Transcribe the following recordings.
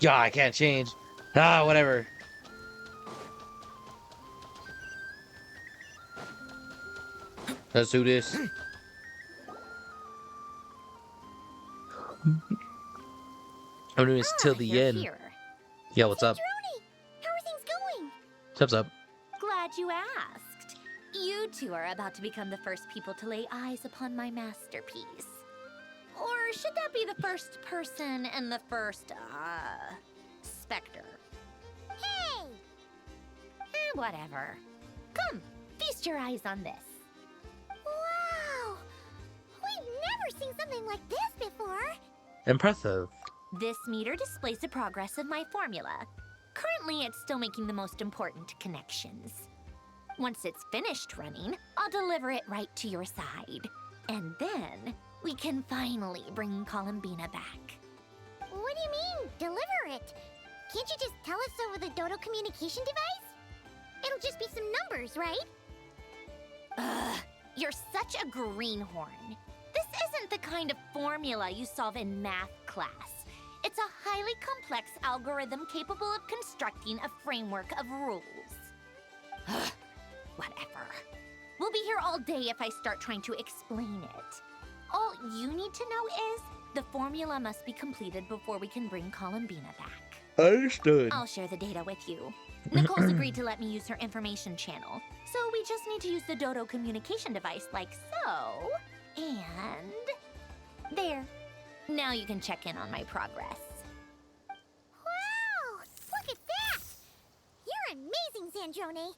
Yeah, I can't change. Ah, whatever. Let's do this. I'm doing this till the you're end. here. Yeah, what's up? Droney, how are things going? What's up? Glad you asked. You two are about to become the first people to lay eyes upon my masterpiece. Or should that be the first person and the first, specter? Hey! Whatever. Come, feast your eyes on this. Wow! We've never seen something like this before. Impressive. This meter displays the progress of my formula. Currently, it's still making the most important connections. Once it's finished running, I'll deliver it right to your side. And then, we can finally bring Columbina back. What do you mean, deliver it? Can't you just tell us over the Dodo communication device? It'll just be some numbers, right? Ugh, you're such a greenhorn. This isn't the kind of formula you solve in math class. It's a highly complex algorithm capable of constructing a framework of rules. Ugh, whatever. We'll be here all day if I start trying to explain it. All you need to know is the formula must be completed before we can bring Columbina back. Understood. I'll share the data with you. Nicole's agreed to let me use her information channel, so we just need to use the Dodo communication device like so. And there. Now you can check in on my progress. Wow! Look at that! You're amazing, Sandrone.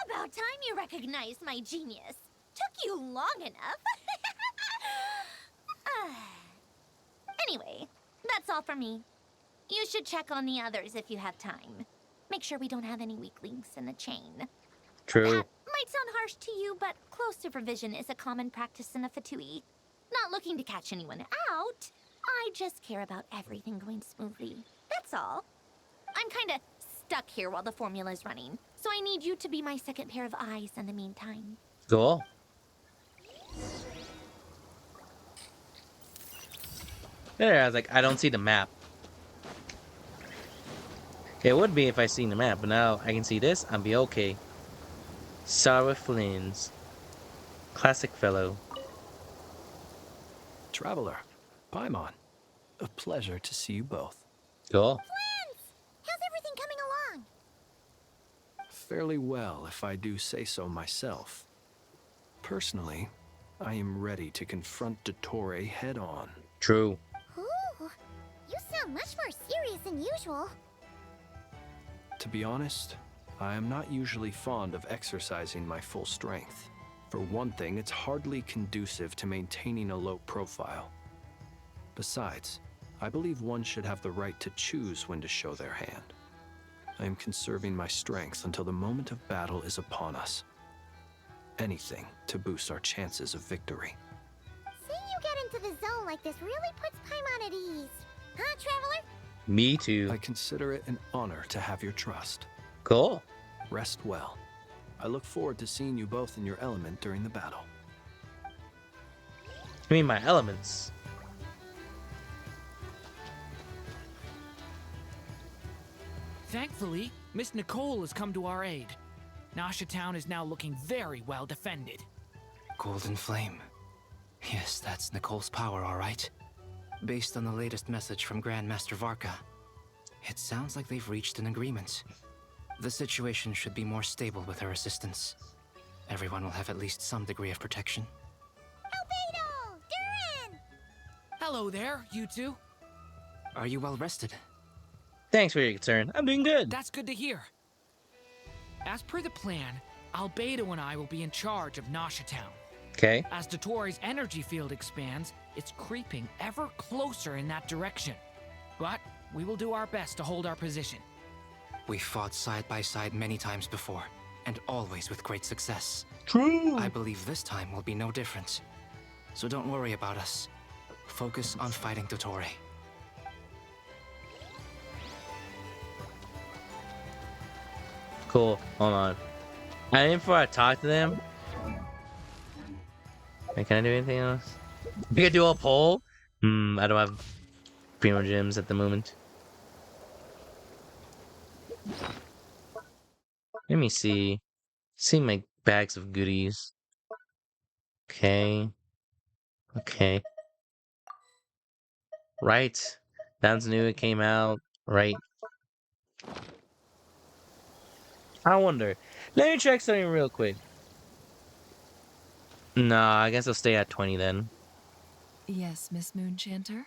About time you recognized my genius. Took you long enough. Anyway, that's all from me. You should check on the others if you have time. Make sure we don't have any weak links in the chain. True. That might sound harsh to you, but close supervision is a common practice in a Fatui. Not looking to catch anyone out. I just care about everything going smoothly. That's all. I'm kinda stuck here while the formula's running, so I need you to be my second pair of eyes in the meantime. Cool. There, I was like, I don't see the map. It would be if I seen the map, but now I can see this, I'll be okay. Sarah Flynn's. Classic fellow. Traveler, Paimon, a pleasure to see you both. Cool. Friends! How's everything coming along? Fairly well, if I do say so myself. Personally, I am ready to confront Dottore head-on. True. Ooh, you sound much more serious than usual. To be honest, I am not usually fond of exercising my full strength. For one thing, it's hardly conducive to maintaining a low profile. Besides, I believe one should have the right to choose when to show their hand. I am conserving my strength until the moment of battle is upon us. Anything to boost our chances of victory. Seeing you get into the zone like this really puts Paimon at ease. Huh, Traveler? Me too. I consider it an honor to have your trust. Cool. Rest well. I look forward to seeing you both in your element during the battle. I mean my elements. Thankfully, Miss Nicole has come to our aid. Nasha Town is now looking very well defended. Golden Flame. Yes, that's Nicole's power, all right. Based on the latest message from Grandmaster Varka, it sounds like they've reached an agreement. The situation should be more stable with her assistance. Everyone will have at least some degree of protection. Albedo! Duran! Hello there, you two. Are you well rested? Thanks for your concern. I'm doing good. That's good to hear. As per the plan, Albedo and I will be in charge of Nasha Town. Okay. As Dottore's energy field expands, it's creeping ever closer in that direction. But we will do our best to hold our position. We fought side by side many times before, and always with great success. True. I believe this time will be no different. So don't worry about us. Focus on fighting Dottore. Cool. Hold on. And before I talk to them, wait, can I do anything else? You can do a poll. I don't have. Primo Gems at the moment. Let me see. See my bags of goodies. Okay. Okay. Right. Sounds new. It came out. Right. I wonder. Let me check something real quick. Nah, I guess I'll stay at 20 then. Yes, Miss Moonchanter?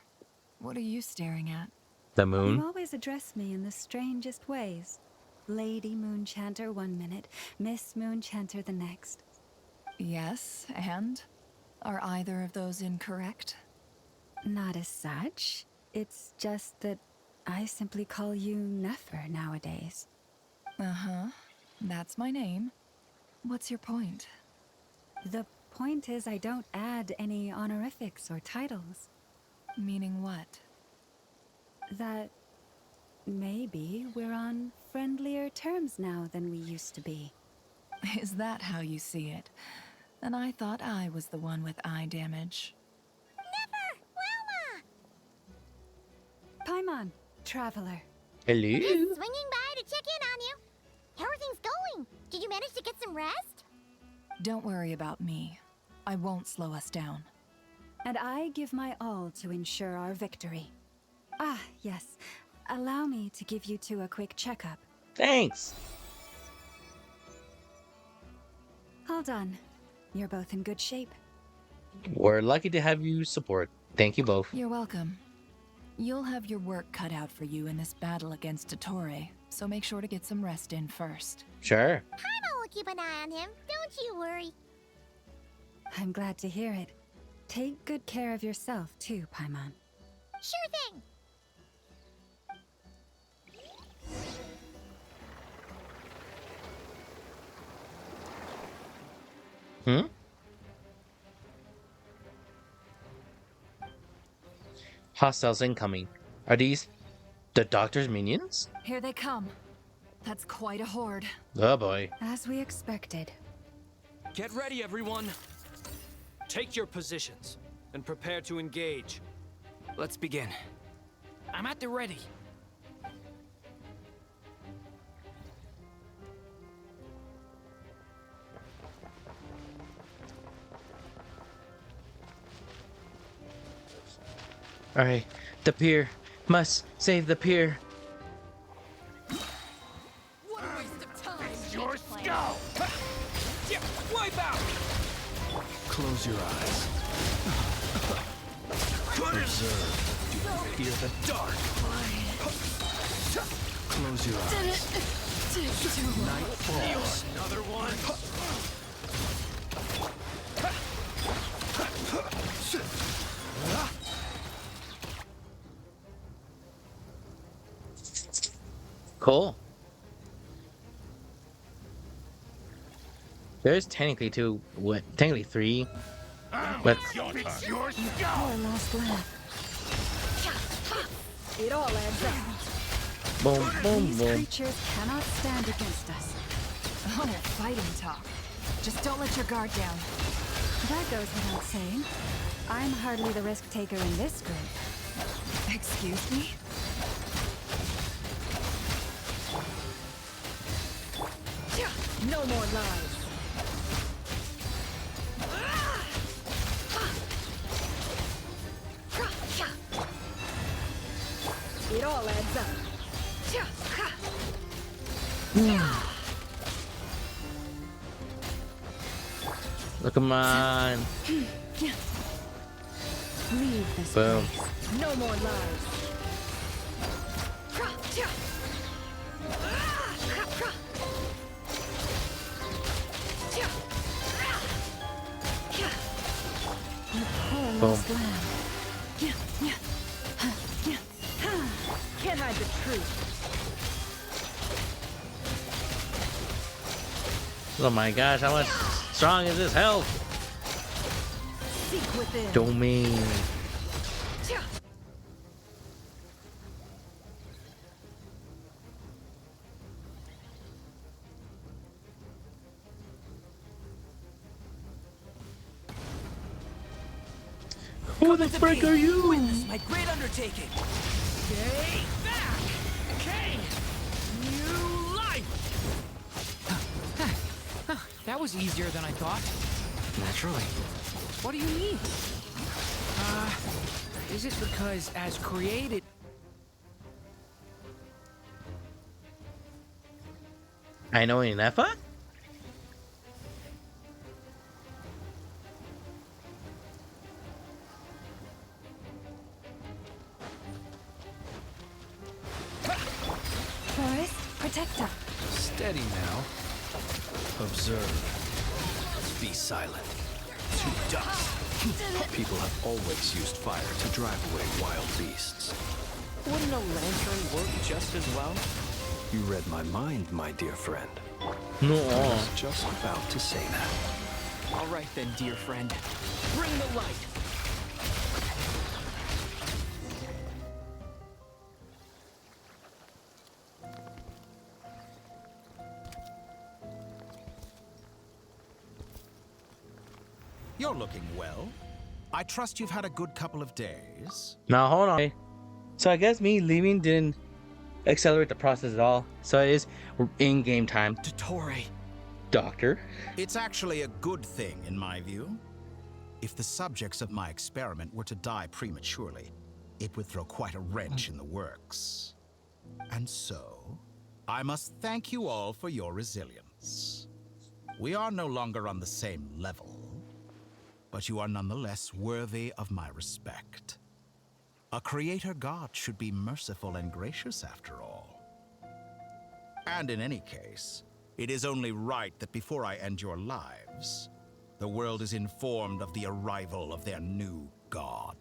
What are you staring at? The You moon. always address me in the strangest ways. Lady Moonchanter one minute, Miss Moonchanter the next. Yes, and? Are either of those incorrect? Not as such. It's just that I simply call you Nefer nowadays. Uh-huh. That's my name. What's your point? The point is I don't add any honorifics or titles. Meaning what? That maybe we're on friendlier terms now than we used to be. Is that how you see it? And I thought I was the one with eye damage. Paimon, traveler. Hello. Just swinging by to check in on you. How are things going? Did you manage to get some rest? Don't worry about me. I won't slow us down. And I give my all to ensure our victory. Ah, yes. Allow me to give you two a quick checkup. Thanks. All done. You're both in good shape. We're lucky to have you support. Thank you both. You're welcome. You'll have your work cut out for you in this battle against Dottore, so make sure to get some rest in first. Sure. Paimon will keep an eye on him. Don't you worry. I'm glad to hear it. Take good care of yourself, too, Paimon. Sure thing. Hmm? Hostiles incoming. Are these the doctor's minions? Here they come. That's quite a horde. Oh boy. As we expected. Get ready, everyone! Take your positions and prepare to engage. Let's begin. I'm at the ready. Alright. The pier. Must save the pier. What a waste of time! Your skull! Yeah, wipe out! Close your eyes. Observe. Do you fear the dark? Close your eyes. Night falls. Another one. Cool. There's technically two, what? Technically three. But Your Poor last laugh. It all adds up. boom, boom, These boom. creatures cannot stand against us. Oh, fighting talk. Just don't let your guard down. That goes without saying. I'm hardly the risk taker in this group. Excuse me? No more lies. It all adds up. Look, come on. Leave this Boom. place. No more lies. You poor Boom. lost lamb. Can't hide the truth. Oh my gosh, how much strong is this health? Seek within. Domain. Who the frick are you? Witness my great undertaking. Okay, back. Okay, new life. That was easier than I thought. Naturally. What do you mean? Is it because as created... I know enough. Forest Protector. Steady now. Observe. Be silent. To dust. People have always used fire to drive away wild beasts. Wouldn't a lantern work just as well? You read my mind, my dear friend. No. I was just about to say that. All right then, dear friend. Bring the light. You're looking well. I trust you've had a good couple of days. Now hold on. So I guess me leaving didn't accelerate the process at all. So it is in-game time. Dottore. Doctor. It's actually a good thing, in my view. If the subjects of my experiment were to die prematurely, it would throw quite a wrench in the works. And so, I must thank you all for your resilience. We are no longer on the same level, but you are nonetheless worthy of my respect. A creator god should be merciful and gracious after all. And in any case, it is only right that before I end your lives, the world is informed of the arrival of their new god.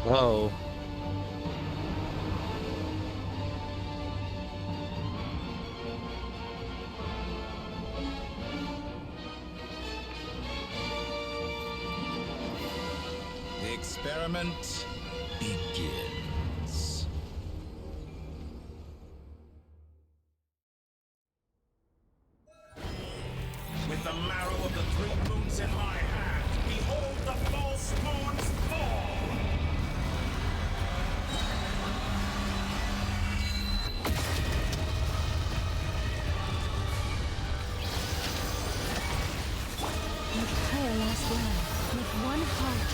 Whoa. The experiment begins. With the marrow of the 3 moons in my hand, behold the false moon's fall! Like her last line, with one heart.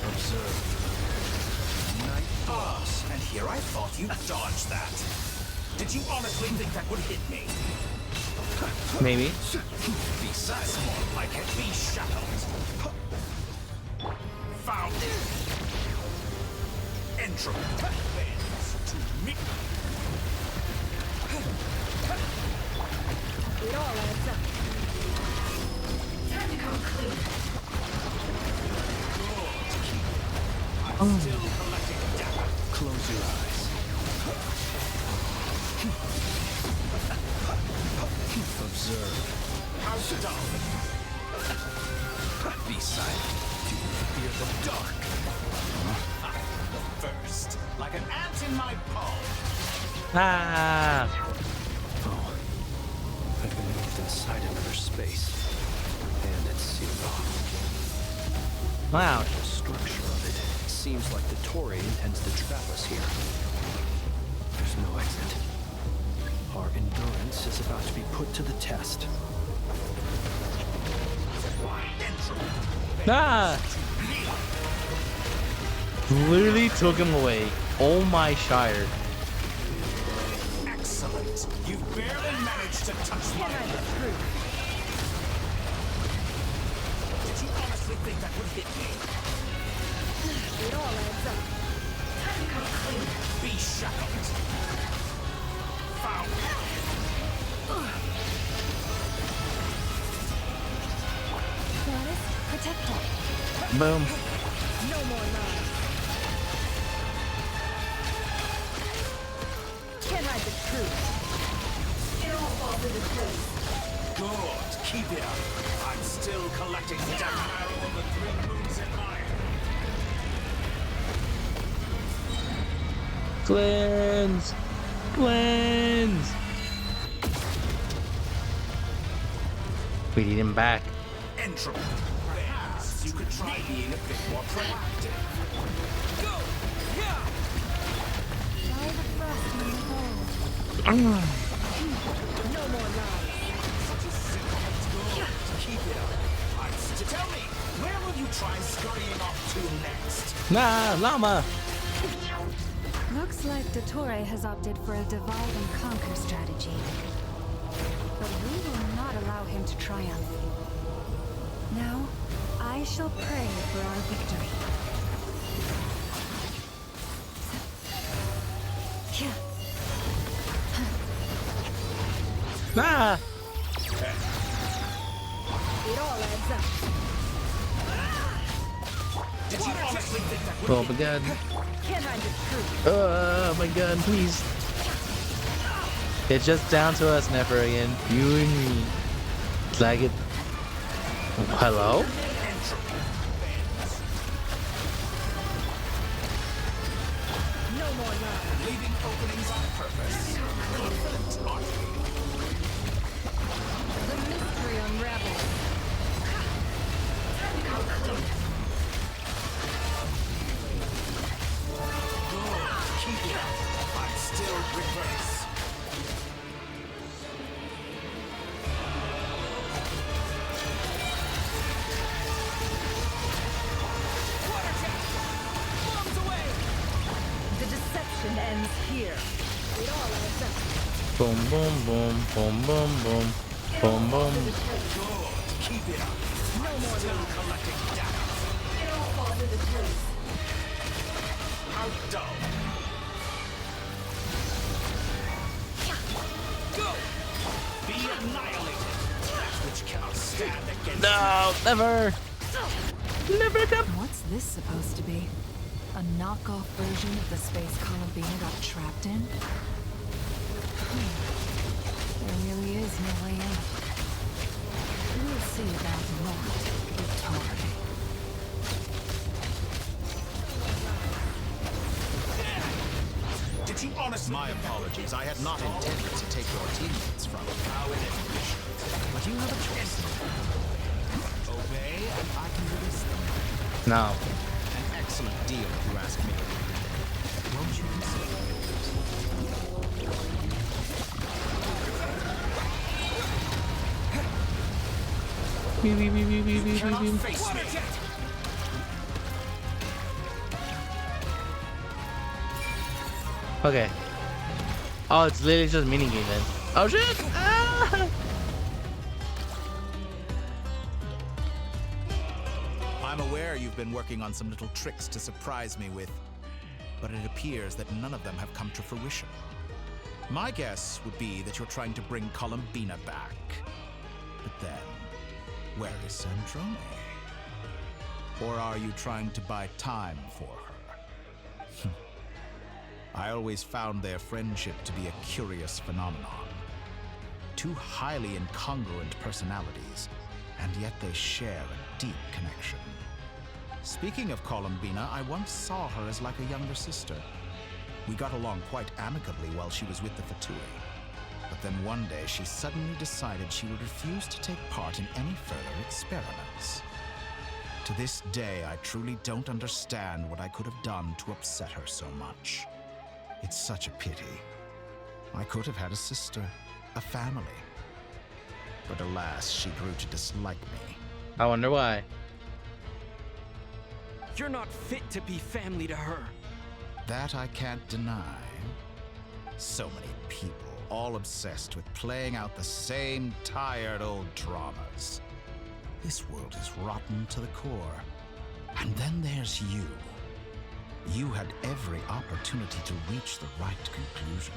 Observe. Night boss. And here I thought you dodged that. Did you honestly think that would hit me? Maybe. Besides, more like it. Be shackled. Found it. Entropy bends to me. It all adds up. I'm still collecting data. Close your eyes. Observe. How's it done? Be silent. Do you fear the dark? The first. Like an ant in my palm. Ah. Oh. I've been moved inside another space. And it's sealed off. Wow. The structure of it seems like the Tory intends to trap us here. There's no exit. Our endurance is about to be put to the test. Ah. Literally took him away. Oh my shire. Excellent. You barely managed to touch my lip. Did you honestly think that would hit me? Boom. No more lies. Can't hide the truth. It all falls into place. Good. Keep it up. I'm still collecting data. Arrow of the 3 moons in mine. Cleanse! Cleanse! We need him back. Entropy. Perhaps you could try being a bit more proactive. All the frost may fall. No more lies. Keep it up. Tell me, where will you try scurrying off to next? Nah, llama! Looks like Dottore has opted for a divide and conquer strategy. But we will not allow him to triumph. Now, I shall pray for our victory. Nah! It all adds up. Did you honestly think that would Oh my god. Can't hide the truth. Oh my god, please. It's just down to us, Nepherian. You and me. It's like it. Hello? No more lies. leaving openings on purpose? Confident, aren't you? The mystery unravels. Keep it up. I'm still reverse. The deception ends here. It all adds up. Boom, boom, boom, boom, boom, boom. Boom, boom. Keep it up. No more Still lies. collecting data. It all falls into place. How dull. Go! Be annihilated. That which cannot stand against No, never. Never come. What's this supposed to be? A knockoff version of the space Columbina got trapped in? There really is no way out. We'll see about that, Dottore. Did you honestly? My apologies. I had not intended to take your teammates from you. How inefficient. But you have a choice. Obey, and I can release them. No. An excellent deal, if you ask me. Won't you consider Beep, beep, beep, beep, beep, beep, Cannot beep. face me. Okay. Oh, it's literally just minigame then. Oh shit! Ah! I'm aware you've been working on some little tricks to surprise me with, but it appears that none of them have come to fruition. My guess would be that you're trying to bring Columbina back. But then, where is Sandrone? Or are you trying to buy time for her? I always found their friendship to be a curious phenomenon. Two highly incongruent personalities, and yet they share a deep connection. Speaking of Columbina, I once saw her as like a younger sister. We got along quite amicably while she was with the Fatui. But then one day she suddenly decided she would refuse to take part in any further experiments. To this day, I truly don't understand what I could have done to upset her so much. It's such a pity. I could have had a sister, a family. But alas, she grew to dislike me. I wonder why. You're not fit to be family to her. That I can't deny. So many people, all obsessed with playing out the same tired old dramas. This world is rotten to the core. And then there's you. You had every opportunity to reach the right conclusion.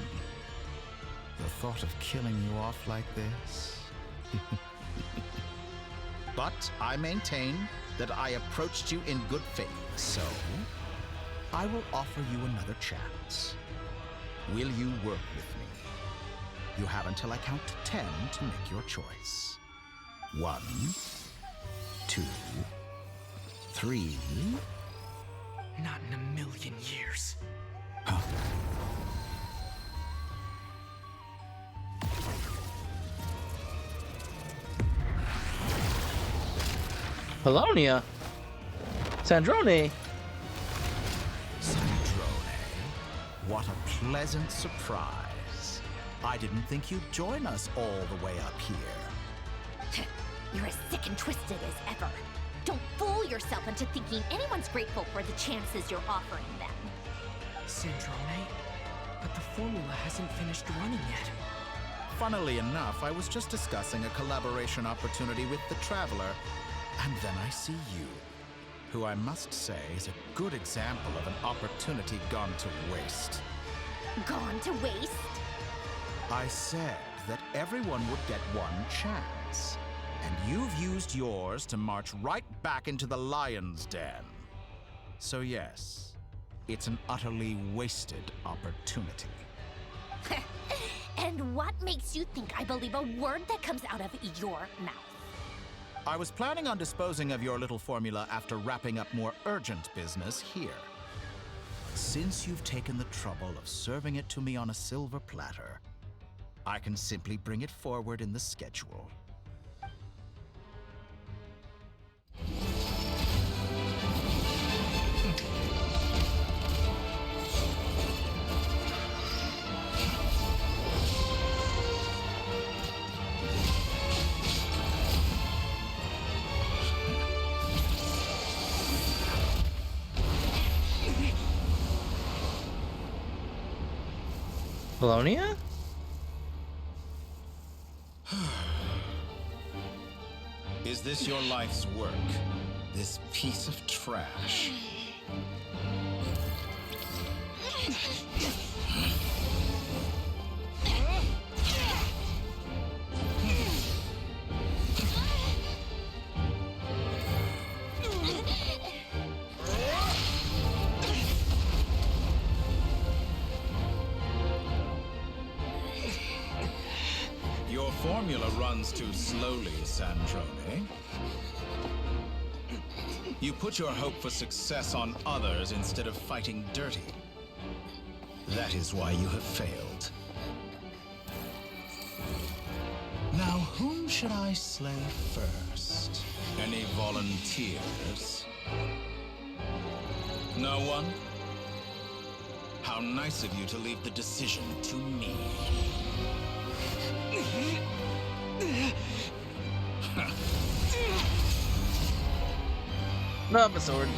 The thought of killing you off like this? But I maintain that I approached you in good faith, so I will offer you another chance. Will you work with me? You have until I count to 10 to make your choice. 1, 2, 3. Not in a million years. Polonia? Sandrone? Sandrone, what a pleasant surprise. I didn't think you'd join us all the way up here. You're as sick and twisted as ever. Don't fool yourself into thinking anyone's grateful for the chances you're offering them. Sandrone? But the formula hasn't finished running yet. Funnily enough, I was just discussing a collaboration opportunity with the Traveler, and then I see you, who I must say is a good example of an opportunity gone to waste. Gone to waste? I said that everyone would get one chance, and you've used yours to march right back into the lion's den. So yes, it's an utterly wasted opportunity. And what makes you think I believe a word that comes out of your mouth? I was planning on disposing of your little formula after wrapping up more urgent business here. Since you've taken the trouble of serving it to me on a silver platter, I can simply bring it forward in the schedule. Polonia? Is this your life's work? This piece of trash? Your formula runs too slowly, Sandrone. You put your hope for success on others instead of fighting dirty. That is why you have failed. Now, whom should I slay first? Any volunteers? No one? How nice of you to leave the decision to me. Not my sword.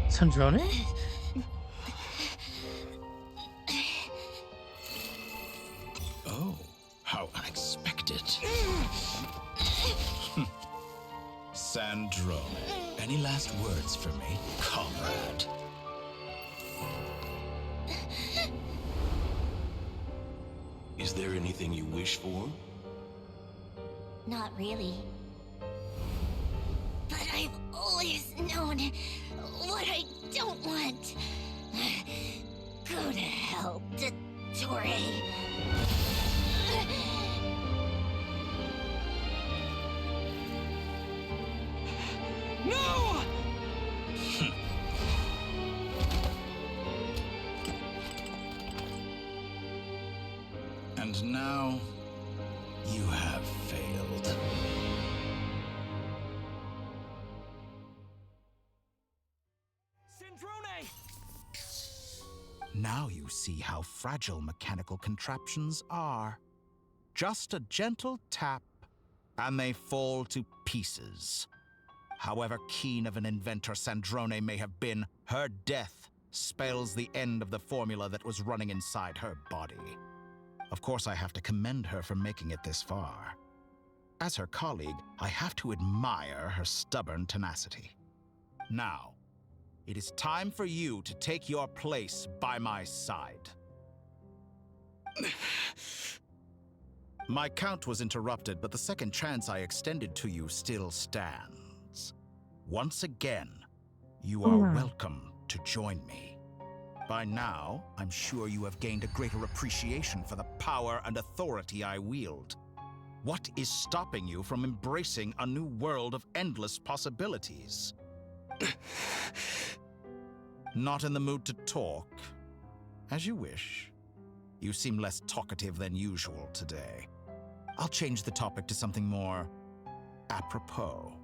Sandrone? Oh, how unexpected. Sandrone, any last words for me, comrade? Is there anything you wish for? Not really. But I've always known what I don't want. Go to hell, Dottore. No! And now, you have failed. Sandrone! Now you see how fragile mechanical contraptions are. Just a gentle tap, and they fall to pieces. However keen of an inventor Sandrone may have been, her death spells the end of the formula that was running inside her body. Of course, I have to commend her for making it this far. As her colleague, I have to admire her stubborn tenacity. Now, It is time for you to take your place by my side. My count was interrupted, but the second chance I extended to you still stands. Once again, you are welcome to join me. By now, I'm sure you have gained a greater appreciation for the power and authority I wield. What is stopping you from embracing a new world of endless possibilities? Not in the mood to talk? As you wish. You seem less talkative than usual today. I'll change the topic to something more apropos.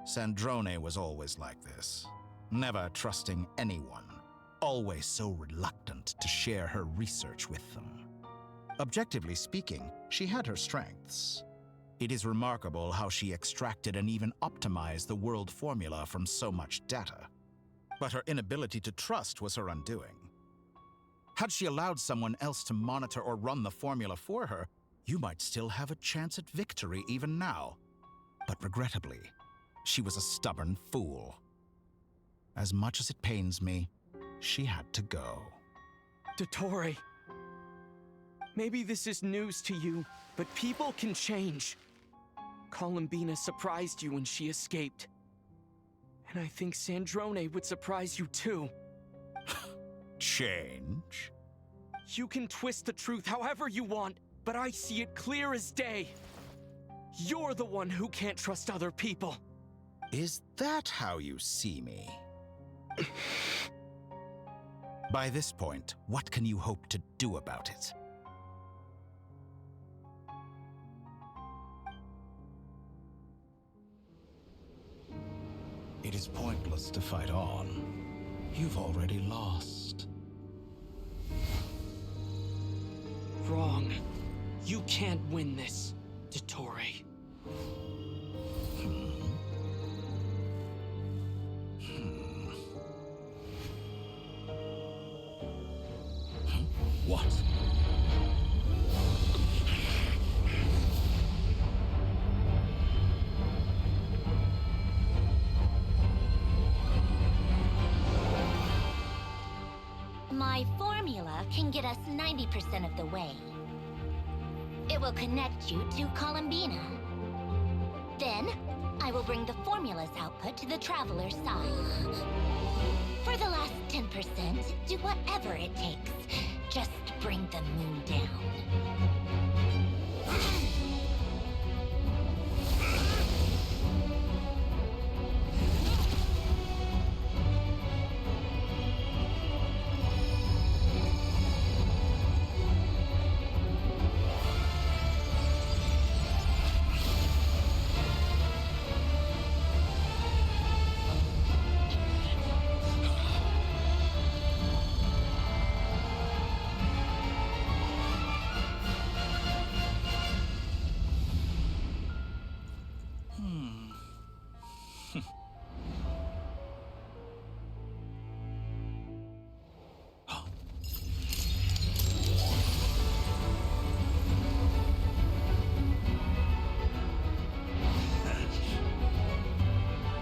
Sandrone was always like this, never trusting anyone, always so reluctant to share her research with them. Objectively speaking, she had her strengths. It is remarkable how she extracted and even optimized the world formula from so much data. But her inability to trust was her undoing. Had she allowed someone else to monitor or run the formula for her, you might still have a chance at victory even now. But regrettably, she was a stubborn fool. As much as it pains me, she had to go. Dottore. Maybe this is news to you, but people can change. Columbina surprised you when she escaped. And I think Sandrone would surprise you too. Change? You can twist the truth however you want, but I see it clear as day. You're the one who can't trust other people. Is that how you see me? By this point, what can you hope to do about it? It is pointless to fight on. You've already lost. Wrong. You can't win this, Dottore. What? My formula can get us 90% of the way. It will connect you to Columbina. Then, I will bring the formula's output to the Traveler's side. For the last 10%, do whatever it takes. Just bring the moon down.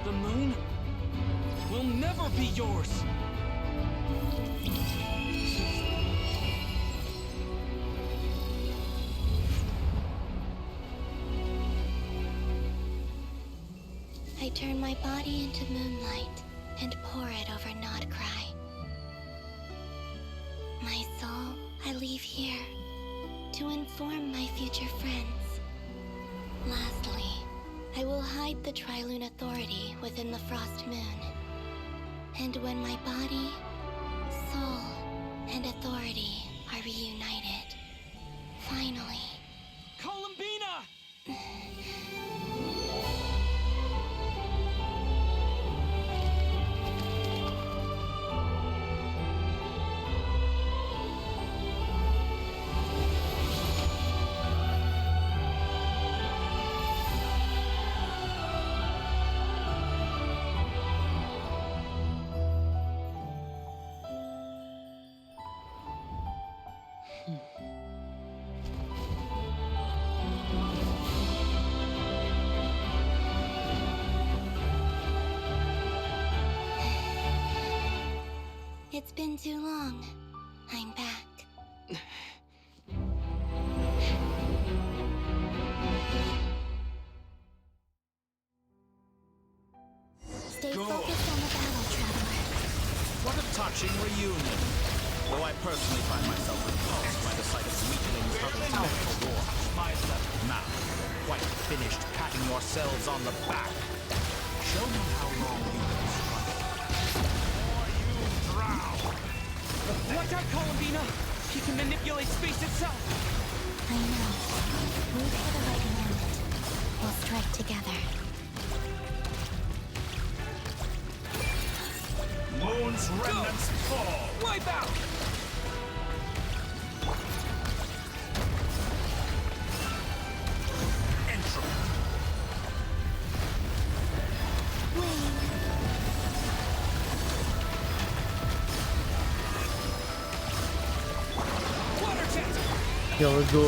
The moon will never be yours. I turn my body into moonlight and pour it over Nodcry. My soul, I leave here to inform my future friends. Lastly, I will hide the Trilune Authority within the Frost Moon. And when my body, soul, and authority are reunited, finally... Columbina! It's been too long. I'm back. Stay focused on the battle, traveler. What a touching reunion. Though I personally find myself repulsed by the sight of weaklings huddled out for war. Now, quite finished patting yourselves on the back. Show me how long you can struggle. Or you drown. Watch out, Columbina! He can manipulate space itself! I know. Wait for the right moment. We'll strike together. Moon's remnants fall. Wipe out! Yo, let's go.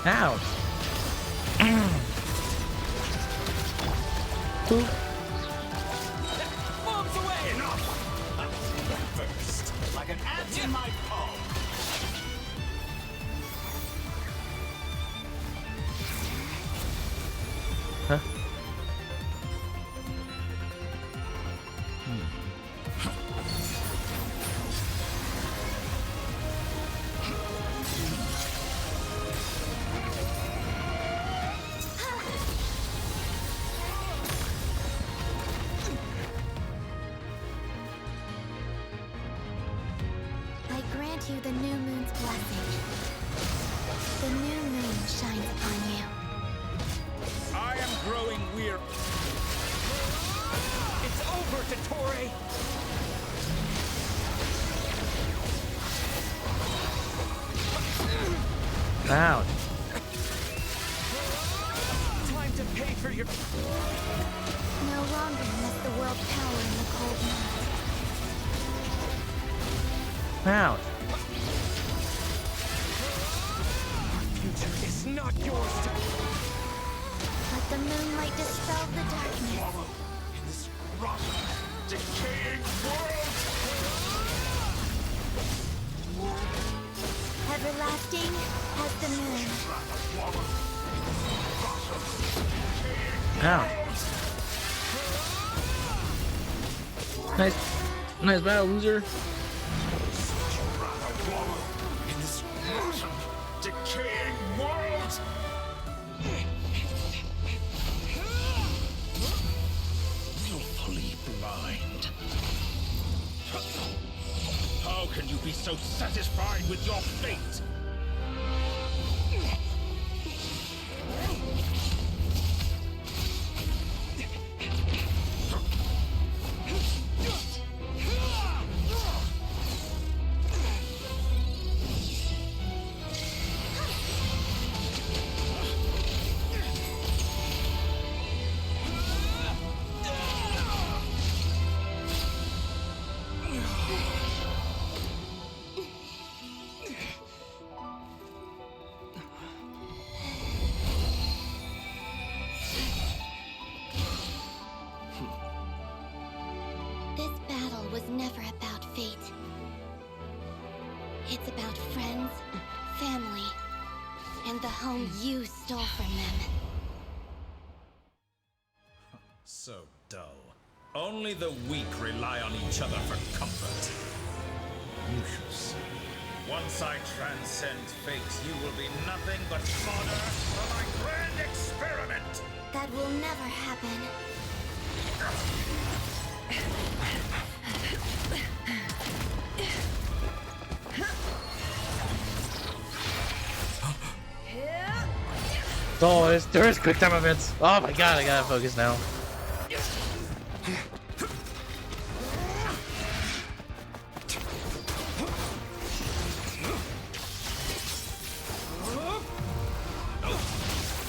Ouch. Boop. Bombs away! Enough! First, like an ant in my palm. Huh? I grant you the new moon's blessing. The new moon shines upon you. I am growing weary. It's over, Dottore! Ouch. Time to pay for your... No longer must the world cower in the cold night. Ouch. Future is not yours to... Let the moonlight dispel the darkness. In this rotten, decaying world. Everlasting as the moon. Ouch. Nice battle, loser. In this rotten, decaying world. Willfully blind. How can you be so satisfied with your fate? This battle was never about fate. It's about friends, family, and the home you stole from them. So dull. Only the weak rely on each other for comfort. You shall see. Once I transcend fate, you will be nothing but fodder for my grand experiment! That will never happen. Oh, there is quick time events. Oh my god, I gotta focus now.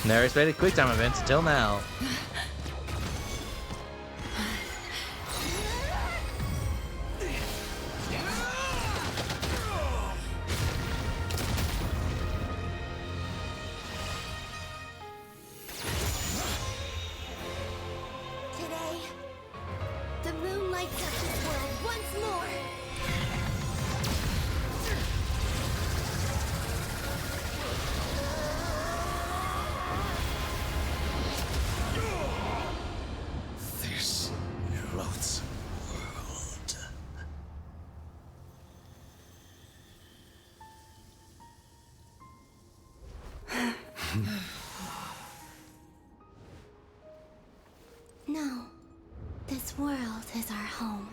Never expected quick time events until now. No. This world is our home.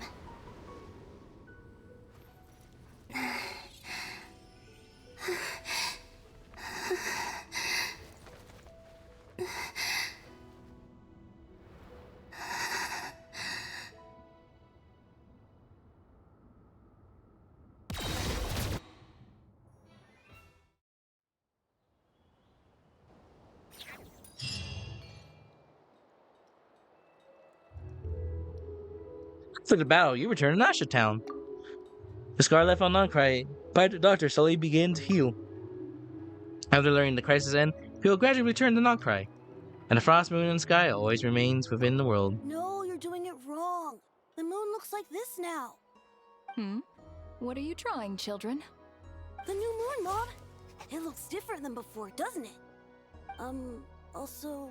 After the battle, you return to Nasha Town. The scar left on Noncry by the doctor slowly begins to heal. After learning the crisis end, people gradually return to Noncry, and the frost moon in the sky always remains within the world. No, you're doing it wrong. The moon looks like this now. What are you trying, children? The new moon, Mom. It looks different than before, doesn't it? Also...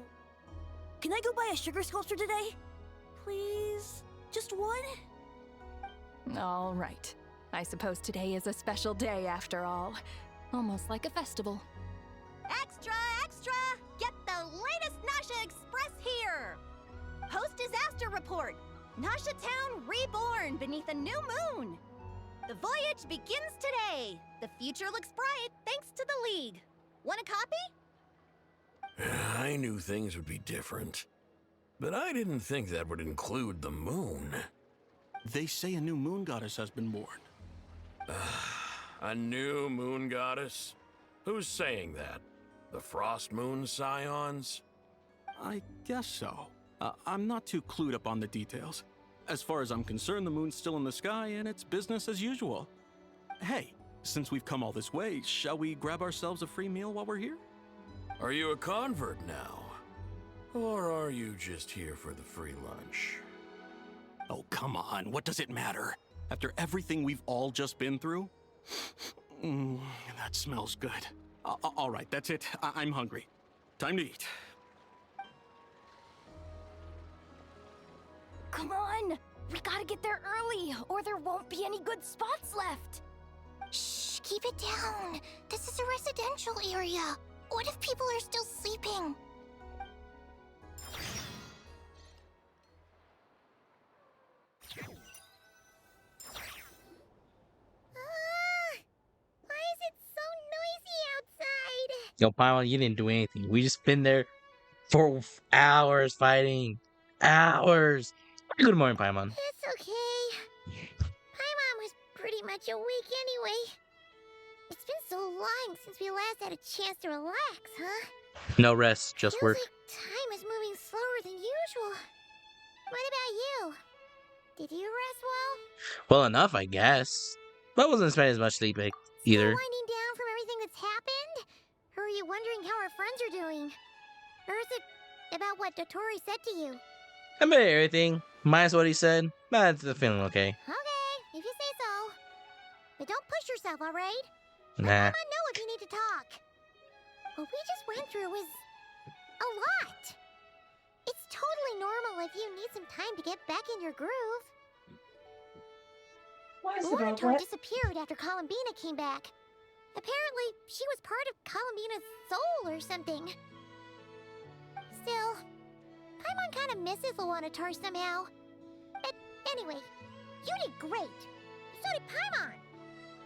Can I go buy a sugar sculpture today? Please? Just one? All right. I suppose today is a special day after all. Almost like a festival. Extra, extra! Get the latest Nasha Express here! Post-disaster report! Nasha Town reborn beneath a new moon! The voyage begins today! The future looks bright thanks to the League. Want a copy? I knew things would be different, but I didn't think that would include the moon. They say a new moon goddess has been born. A new moon goddess? Who's saying that? The Frost Moon Scions? I guess so. I'm not too clued up on the details. As far as I'm concerned, the moon's still in the sky and it's business as usual. Hey, since we've come all this way, shall we grab ourselves a free meal while we're here? Are you a convert now? Or are you just here for the free lunch? Oh, come on. What does it matter? After everything we've all just been through? That smells good. All right, that's it. I'm hungry. Time to eat. Come on! We gotta get there early, or there won't be any good spots left! Shh, keep it down. This is a residential area. What if people are still sleeping? Why is it so noisy outside? Yo, Paimon, you didn't do anything. We just been there for hours fighting. Hours! Good morning, Paimon. It's okay. Paimon was pretty much awake anyway. It's been so long since we last had a chance to relax, huh? No rest, just Feels work. like time is moving slower than usual. What about you? Did you rest well? Well enough, I guess. But I wasn't spending as much sleep either. Still winding down from everything that's happened? Or are you wondering how our friends are doing? Or is it about what Dotori said to you? I bet everything. Minus what he said. But I'm feeling okay. Okay, if you say so. But don't push yourself, alright? Nah. Let Mama know if you need to talk. What we just went through was a lot. It's totally normal if you need some time to get back in your groove. Monitor disappeared after Columbina came back. Apparently, she was part of Columbina's soul or something. Still, Paimon kind of misses Luanatar somehow. But anyway, you did great. So did Paimon.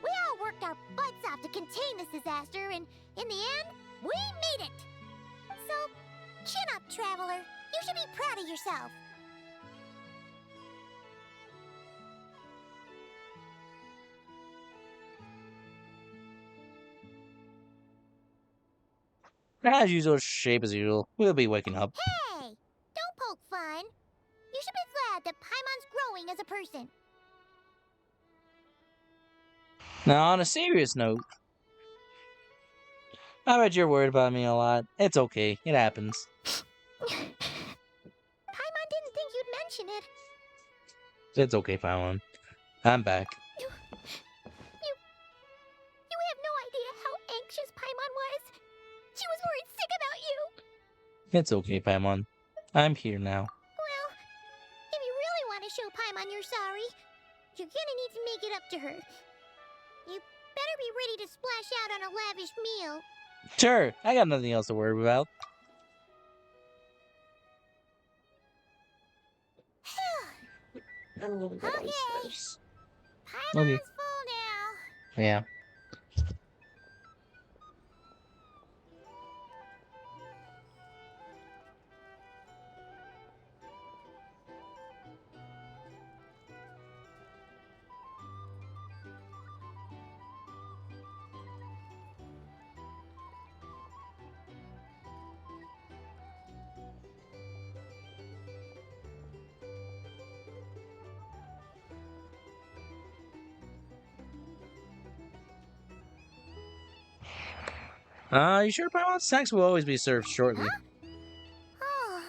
We all worked our butts off to contain this disaster, and in the end, we made it. So, chin up, Traveler. You should be proud of yourself. As usual, shape as usual. We'll be waking up. Hey! Don't poke fun. You should be glad that Paimon's growing as a person. Now, on a serious note, I bet you're worried about me a lot. It's okay. It happens. Paimon didn't think you'd mention it. It's okay, Paimon. I'm back. You have no idea how anxious Paimon was. She was worried sick about you. It's okay, Paimon. I'm here now. Well, if you really want to show Paimon you're sorry, you're gonna need to make it up to her. You better be ready to splash out on a lavish meal. Sure, I got nothing else to worry about. Okay. Paimon's Okay. full now. Yeah. You sure Paimon snacks will always be served shortly? Huh? Oh,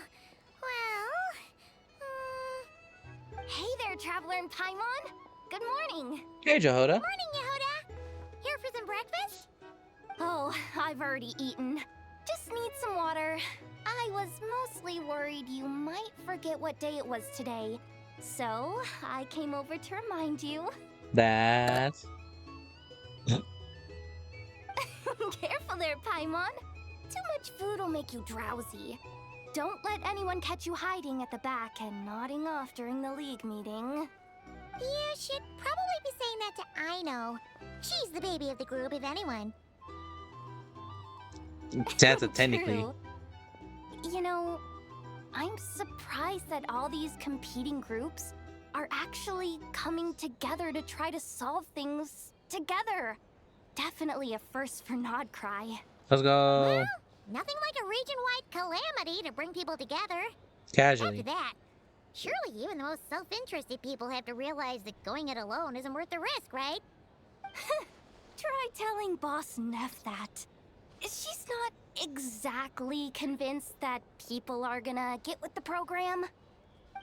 well. Hey there, Traveler and Paimon. Good morning. Hey, Jehoda. Morning, Yehuda. Here for some breakfast? Oh, I've already eaten. Just need some water. I was mostly worried you might forget what day it was today. So, I came over to remind you. That's... Careful there, Paimon. Too much food will make you drowsy. Don't let anyone catch you hiding at the back and nodding off during the league meeting. You should probably be saying that to Aino. She's the baby of the group, if anyone. That's technically. True. You know, I'm surprised that all these competing groups are actually coming together to try to solve things together. Definitely a first for Nodcry. Let's go. Well, nothing like a region-wide calamity to bring people together. Casually. After that, surely even the most self-interested people have to realize that going it alone isn't worth the risk, right? Try telling Boss Neff that. She's not exactly convinced that people are gonna get with the program.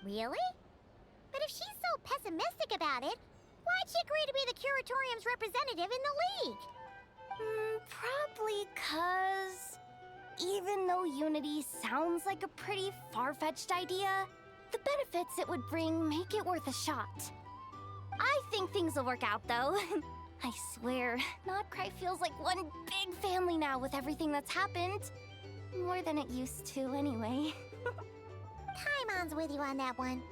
Really? But if she's so pessimistic about it, why'd she agree to be the Curatorium's representative in the league? Probably 'cause even though Unity sounds like a pretty far-fetched idea, the benefits it would bring make it worth a shot. I think things will work out, though. I swear, Nodcry feels like one big family now with everything that's happened. More than it used to, anyway. Paimon's with you on that one.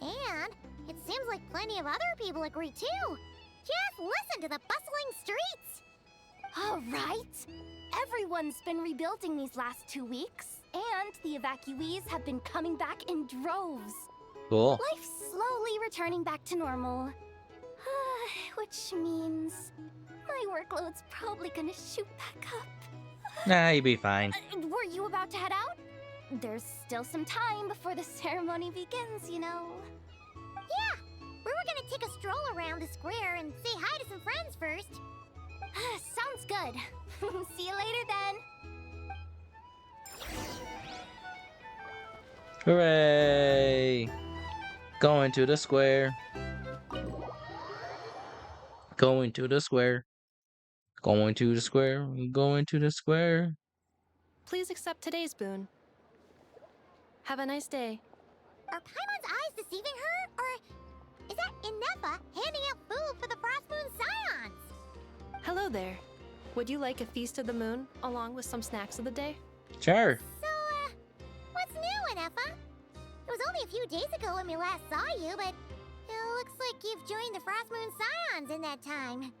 And it seems like plenty of other people agree, too. Just listen to the bustling streets! All right. Everyone's been rebuilding these last 2 weeks, and the evacuees have been coming back in droves. Cool. Life's slowly returning back to normal. Which means my workload's probably gonna shoot back up. Nah, you'll be fine. Were you about to head out? There's still some time before the ceremony begins, you know. Yeah, we were gonna take a stroll around the square and say hi to some friends first. Sounds good. See you later then. Hooray! Going to the square. Going to the square. Going to the square. Going to the square. Please accept today's boon. Have a nice day. Are Paimon's eyes deceiving her? Or is that Inefa handing out food for the Frost Moon Scions? Hello there. Would you like a feast of the moon along with some snacks of the day? Sure. So, what's new, Inefa? It was only a few days ago when we last saw you, but it looks like you've joined the Frost Moon Scions in that time.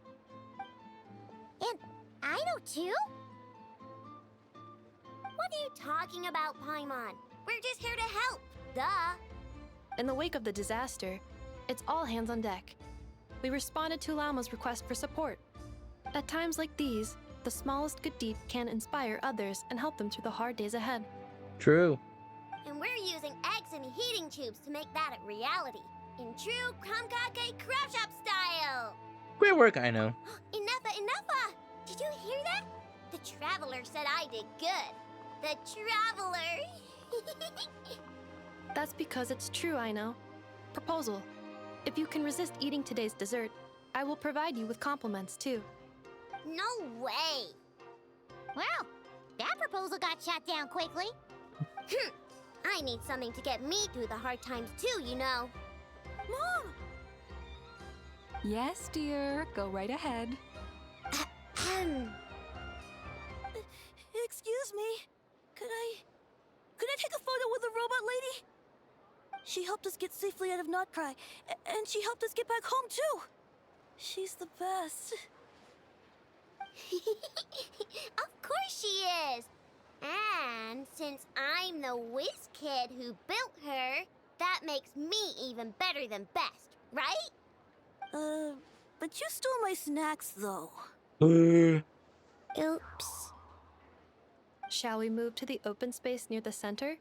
And Aino too? What are you talking about, Paimon? We're just here to help. Duh. In the wake of the disaster, it's all hands on deck. We responded to Lama's request for support. At times like these, the smallest good deed can inspire others and help them through the hard days ahead. True. And we're using eggs and heating tubes to make that a reality. In true Kamkake Craft Shop style! Great work, I know. Inefa! Did you hear that? The Traveler said I did good. The Traveler! That's because it's true, I know. Proposal. If you can resist eating today's dessert, I will provide you with compliments, too. No way! Well, that proposal got shot down quickly. I need something to get me through the hard times too, you know. Mom! Yes, dear. Go right ahead. Excuse me. Could I take a photo with the robot lady? She helped us get safely out of Notcry, and she helped us get back home too. She's the best. Of course she is. And since I'm the whiz kid who built her, that makes me even better than best, right? But you stole my snacks, though. Oops. Shall we move to the open space near the center?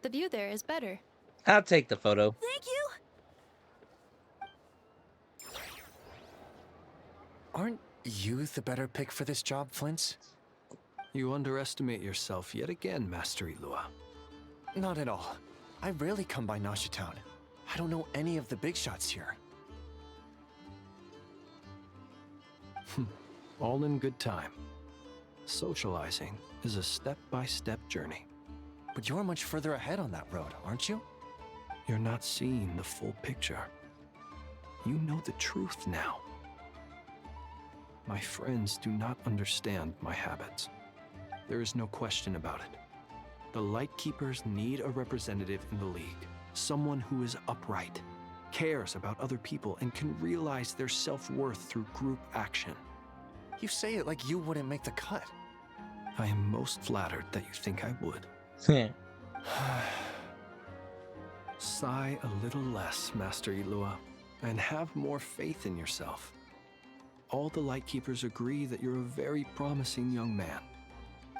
The view there is better. I'll take the photo. Thank you. Aren't you the better pick for this job, Flint? You underestimate yourself yet again, Master Ilua. Not at all. I rarely come by Nasha Town. I don't know any of the big shots here. All in good time. Socializing is a step-by-step journey. But you're much further ahead on that road, aren't you? You're not seeing the full picture. You know the truth now. My friends do not understand my habits. There is no question about it. The Lightkeepers need a representative in the League. Someone who is upright, cares about other people, and can realize their self-worth through group action. You say it like you wouldn't make the cut. I am most flattered that you think I would. Sigh a little less, Master Ilua, and have more faith in yourself. All the Lightkeepers agree that you're a very promising young man.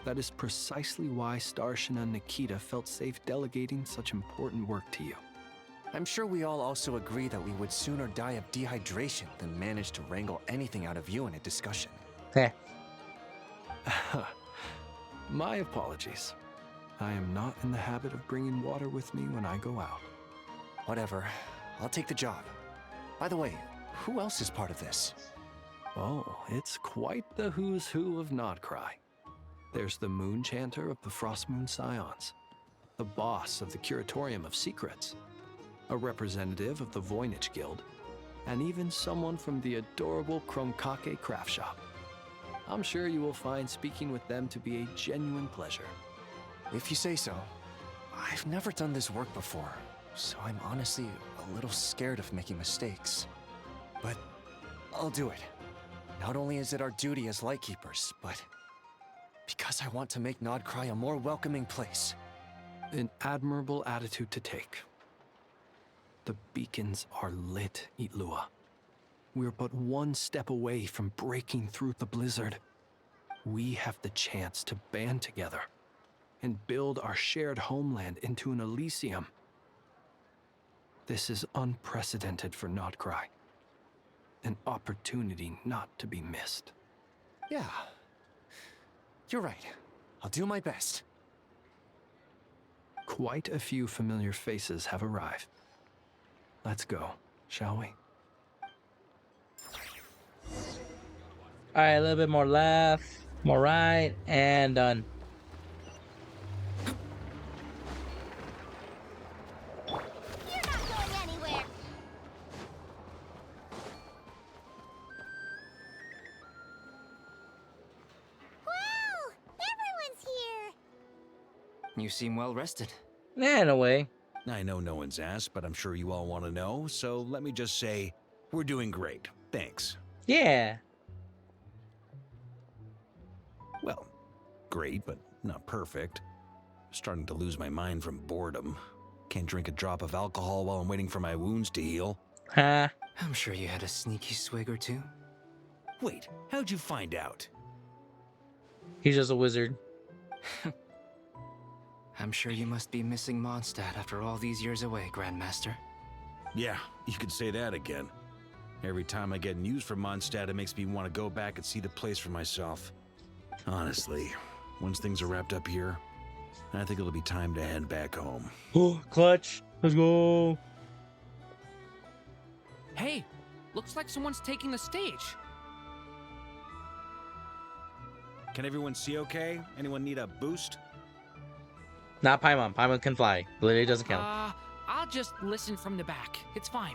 That is precisely why Starshina Nikita felt safe delegating such important work to you. I'm sure we all also agree that we would sooner die of dehydration than manage to wrangle anything out of you in a discussion. My apologies. I am not in the habit of bringing water with me when I go out. Whatever. I'll take the job. By the way, who else is part of this? Oh, it's quite the who's who of Nodcry. There's the Moon Chanter of the Frostmoon Scions, the boss of the Curatorium of Secrets, a representative of the Voynich Guild, and even someone from the adorable Kromkake craft shop. I'm sure you will find speaking with them to be a genuine pleasure. If you say so. I've never done this work before, so I'm honestly a little scared of making mistakes. But I'll do it. Not only is it our duty as Lightkeepers, but because I want to make Nodcry a more welcoming place. An admirable attitude to take. The beacons are lit, Itlua. We're but one step away from breaking through the blizzard. We have the chance to band together and build our shared homeland into an Elysium. This is unprecedented for Nodcry. An opportunity not to be missed. Yeah. You're right. I'll do my best. Quite a few familiar faces have arrived. Let's go, shall we? Alright, a little bit more left, more right, and done. You're not going anywhere. Wow! Everyone's here! You seem well rested. Yeah, in a way. I know no one's asked, but I'm sure you all want to know, so let me just say, we're doing great. Thanks. Yeah. Well, great, but not perfect. Starting to lose my mind from boredom. Can't drink a drop of alcohol while I'm waiting for my wounds to heal. Huh? I'm sure you had a sneaky swig or two. Wait, how'd you find out? He's just a wizard. I'm sure you must be missing Mondstadt after all these years away, Grandmaster. Yeah, you could say that again. Every time I get news from Mondstadt, it makes me want to go back and see the place for myself. Honestly, once things are wrapped up here, I think it'll be time to head back home. Oh, clutch. Let's go. Hey, looks like someone's taking the stage. Can everyone see okay? Anyone need a boost? Not Paimon. Paimon can fly. Literally doesn't count. I'll just listen from the back. It's fine.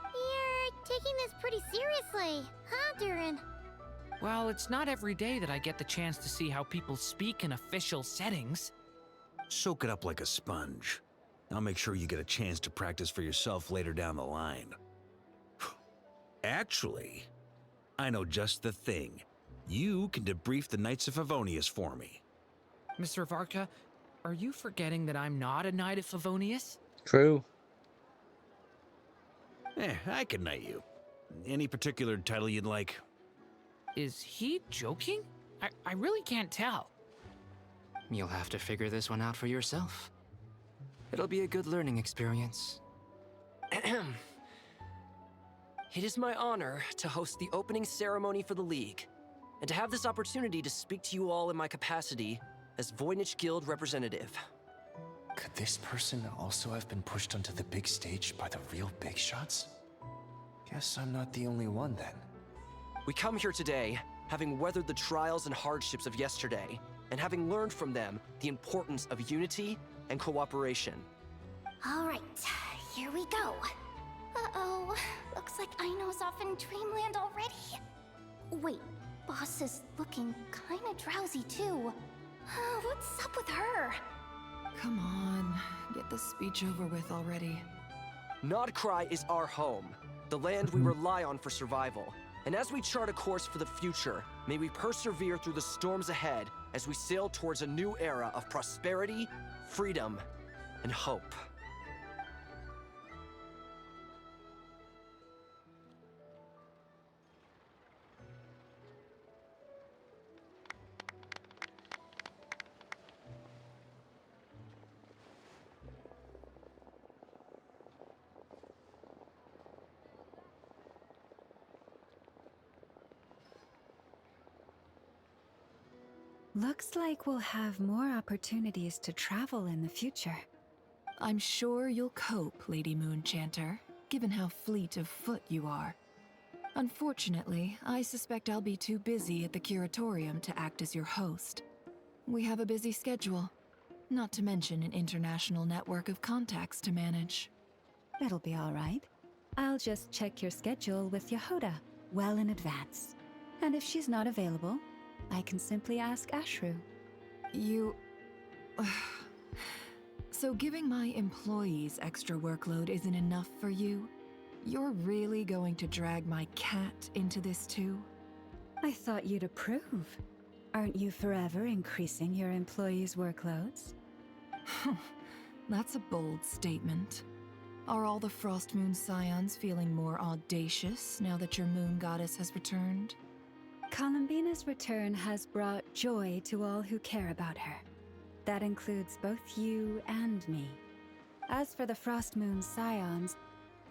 You're taking this pretty seriously, huh, Durin? Well, it's not every day that I get the chance to see how people speak in official settings. Soak it up like a sponge. I'll make sure you get a chance to practice for yourself later down the line. Actually, I know just the thing. You can debrief the Knights of Favonius for me. Mr. Varka, are you forgetting that I'm not a Knight of Favonius? True. I can knight you. Any particular title you'd like? Is he joking? I really can't tell. You'll have to figure this one out for yourself. It'll be a good learning experience. It is my honor to host the opening ceremony for the League, and to have this opportunity to speak to you all in my capacity as Voynich Guild representative. Could this person also have been pushed onto the big stage by the real big shots? Guess I'm not the only one then. We come here today, having weathered the trials and hardships of yesterday, and having learned from them the importance of unity and cooperation. All right, here we go. Uh-oh, looks like Aino's off in Dreamland already. Wait, Boss is looking kinda drowsy too. What's up with her? Come on, get this speech over with already. Nodcry is our home, the land we rely on for survival. And as we chart a course for the future, may we persevere through the storms ahead as we sail towards a new era of prosperity, freedom, and hope. Looks like we'll have more opportunities to travel in the future. I'm sure you'll cope, Lady Moonchanter, given how fleet of foot you are. Unfortunately, I suspect I'll be too busy at the Curatorium to act as your host. We have a busy schedule, not to mention an international network of contacts to manage. It'll be all right. I'll just check your schedule with Yehoda well in advance. And if she's not available, I can simply ask Ashru. You... So giving my employees extra workload isn't enough for you? You're really going to drag my cat into this too? I thought you'd approve. Aren't you forever increasing your employees' workloads? That's a bold statement. Are all the Frost Moon Scions feeling more audacious now that your moon goddess has returned? Columbina's return has brought joy to all who care about her. That includes both you and me. As for the Frost Moon Scions,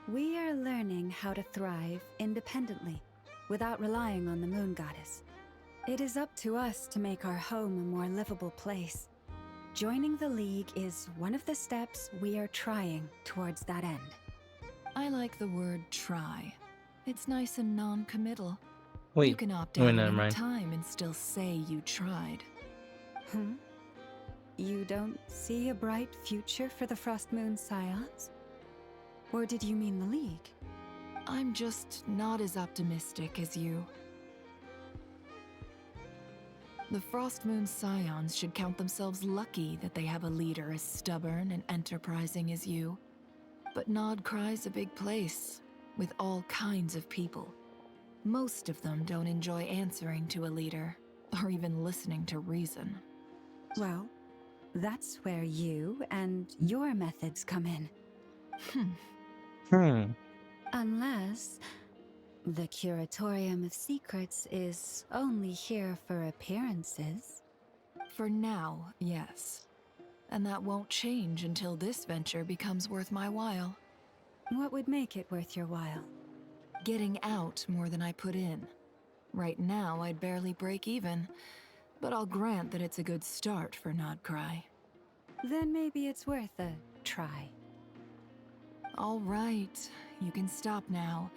we are learning how to thrive independently, without relying on the moon goddess. It is up to us to make our home a more livable place. Joining the League is one of the steps we are trying towards that end. I like the word try. It's nice and non-committal. Wait, you can opt out at never any mind. time and still say you tried. You don't see a bright future for the Frost Moon Scions? Or did you mean the League? I'm just not as optimistic as you. The Frost Moon Scions should count themselves lucky that they have a leader as stubborn and enterprising as you. But Nodcry's a big place, with all kinds of people. Most of them don't enjoy answering to a leader, or even listening to reason. Well, that's where you and your methods come in. Unless the Curatorium of Secrets is only here for appearances. For now, yes. And that won't change until this venture becomes worth my while. What would make it worth your while? Getting out more than I put in. Right now, I'd barely break even, but I'll grant that it's a good start for Nodcry. Then maybe it's worth a try. All right, you can stop now.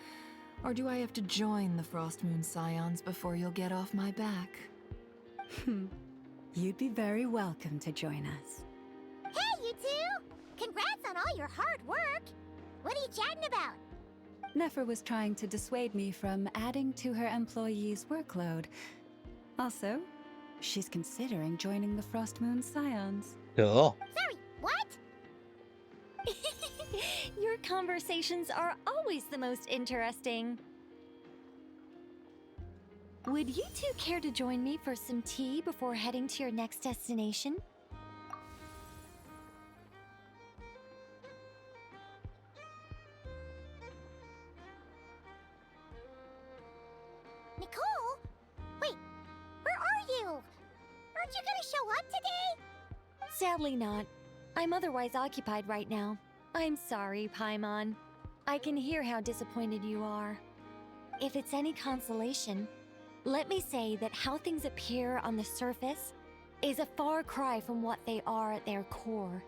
Or do I have to join the Frost Moon Scions before you'll get off my back? You'd be very welcome to join us. Hey, you two! Congrats on all your hard work! What are you chatting about? Nefer was trying to dissuade me from adding to her employees' workload. Also, she's considering joining the Frost Moon Scions. Oh. Sorry, what? Your conversations are always the most interesting. Would you two care to join me for some tea before heading to your next destination? Nicole? Wait, where are you? Aren't you gonna show up today? Sadly not. I'm otherwise occupied right now. I'm sorry, Paimon. I can hear how disappointed you are. If it's any consolation, let me say that how things appear on the surface is a far cry from what they are at their core.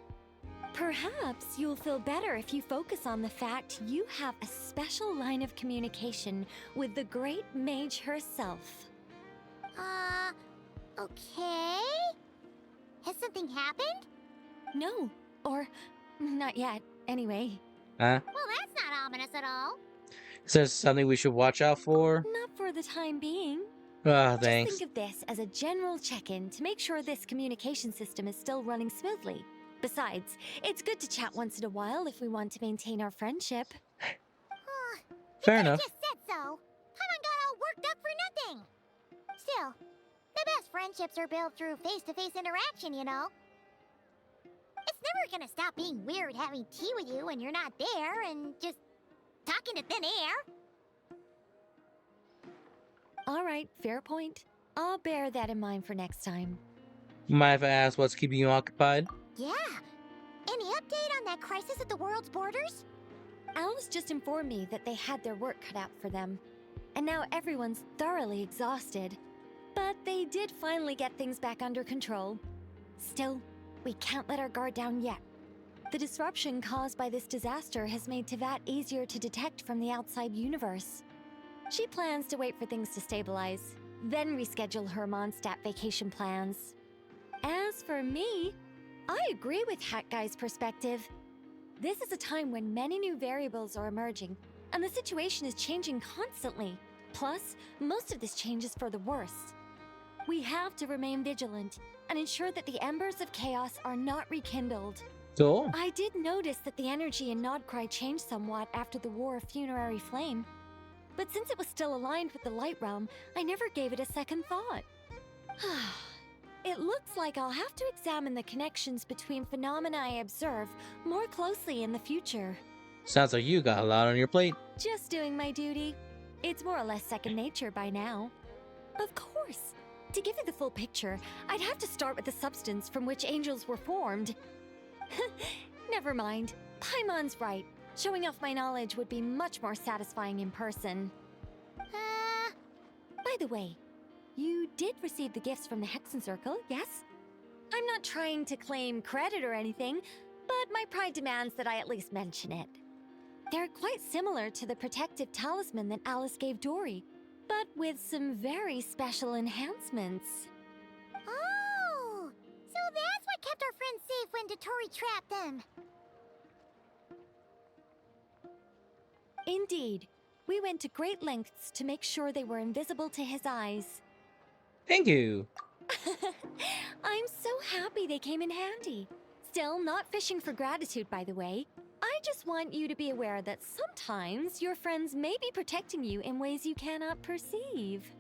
Perhaps you'll feel better if you focus on the fact you have a special line of communication with the great mage herself. Okay? Has something happened? No, or not yet, anyway. Huh? Well, that's not ominous at all. Is there something we should watch out for? Not for the time being. Ah, Just thanks. think of this as a general check-in to make sure this communication system is still running smoothly. Besides, it's good to chat once in a while if we want to maintain our friendship. Fair enough. Just said so. Paimon got all worked up for nothing. Still, the best friendships are built through face-to-face interaction, you know. It's never gonna stop being weird having tea with you when you're not there and just talking to thin air. All right, fair point. I'll bear that in mind for next time. Mind if I ask what's keeping you occupied? Yeah. Any update on that crisis at the world's borders? Alice just informed me that they had their work cut out for them. And now everyone's thoroughly exhausted. But they did finally get things back under control. Still, we can't let our guard down yet. The disruption caused by this disaster has made Teyvat easier to detect from the outside universe. She plans to wait for things to stabilize, then reschedule her Mondstadt vacation plans. As for me, I agree with Hat Guy's perspective. This is a time when many new variables are emerging, and the situation is changing constantly. Plus, most of this change is for the worse. We have to remain vigilant and ensure that the embers of chaos are not rekindled. Cool. I did notice that the energy in Nodcry changed somewhat after the War of Funerary Flame. But since it was still aligned with the Light Realm, I never gave it a second thought. It looks like I'll have to examine the connections between phenomena I observe more closely in the future. Sounds like you got a lot on your plate. Just doing my duty. It's more or less second nature by now. Of course. To give you the full picture, I'd have to start with the substance from which angels were formed. Never mind. Paimon's right. Showing off my knowledge would be much more satisfying in person. By the way, you did receive the gifts from the Hexen Circle, yes? I'm not trying to claim credit or anything, but my pride demands that I at least mention it. They're quite similar to the protective talisman that Alice gave Dory, but with some very special enhancements. Oh! So that's what kept our friends safe when Dotori trapped them. Indeed. We went to great lengths to make sure they were invisible to his eyes. Thank you. I'm so happy they came in handy. Still, not fishing for gratitude, by the way. I just want you to be aware that sometimes your friends may be protecting you in ways you cannot perceive.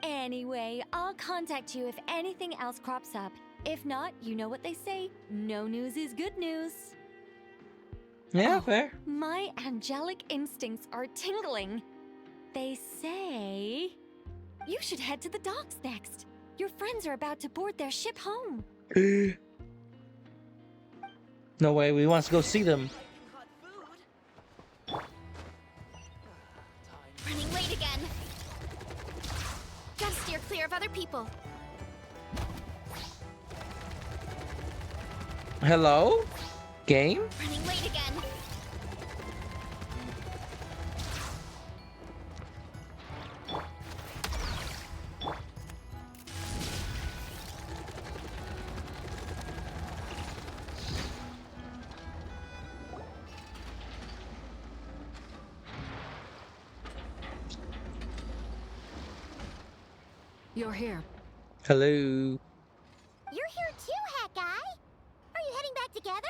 Anyway, I'll contact you if anything else crops up. If not, you know what they say, no news is good news. Yeah, fair. My angelic instincts are tingling. They say you should head to the docks next. Your friends are about to board their ship home. No way, we want to go see them. Running late again. Gotta steer clear of other people. Hello? Game? Running late again. You're here. Hello. You're here too, Hat Guy. Are you heading back together?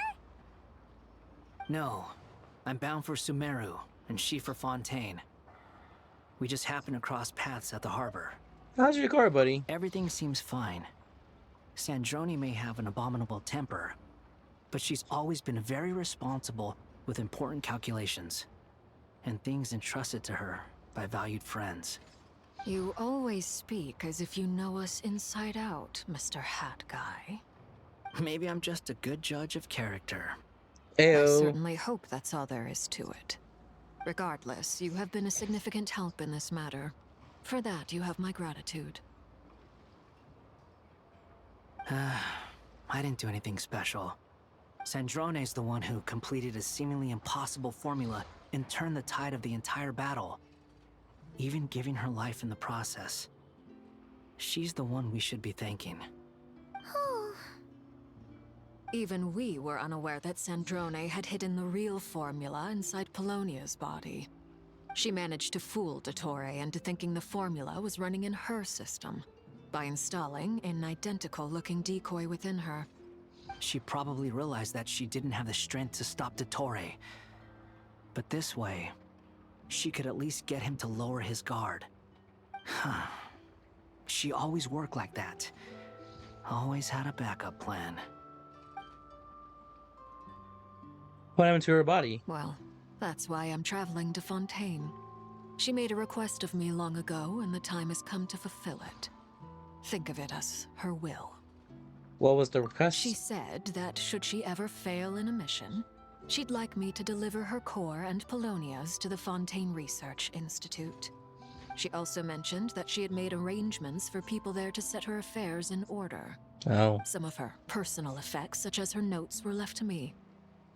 No, I'm bound for Sumeru, and she for Fontaine. We just happened to cross paths at the harbor. How's your car, buddy? Everything seems fine. Sandrone may have an abominable temper, but she's always been very responsible with important calculations, and things entrusted to her by valued friends. You always speak as if you know us inside out, Mr. Hat Guy. Maybe I'm just a good judge of character. I certainly hope that's all there is to it. Regardless, you have been a significant help in this matter. For that, you have my gratitude. I didn't do anything special. Sandrone's the one who completed a seemingly impossible formula and turned the tide of the entire battle, even giving her life in the process. She's the one we should be thanking. Even we were unaware that Sandrone had hidden the real formula inside Polonia's body. She managed to fool Dottore into thinking the formula was running in her system by installing an identical-looking decoy within her. She probably realized that she didn't have the strength to stop Dottore. But this way, she could at least get him to lower his guard. She always worked like that. Always had a backup plan. What happened to her body? Well, that's why I'm traveling to Fontaine. She made a request of me long ago, and the time has come to fulfill it. Think of it as her will. What was the request? She said that should she ever fail in a mission, she'd like me to deliver her core and Polonia's to the Fontaine Research Institute. She also mentioned that she had made arrangements for people there to set her affairs in order. Oh. Some of her personal effects, such as her notes, were left to me.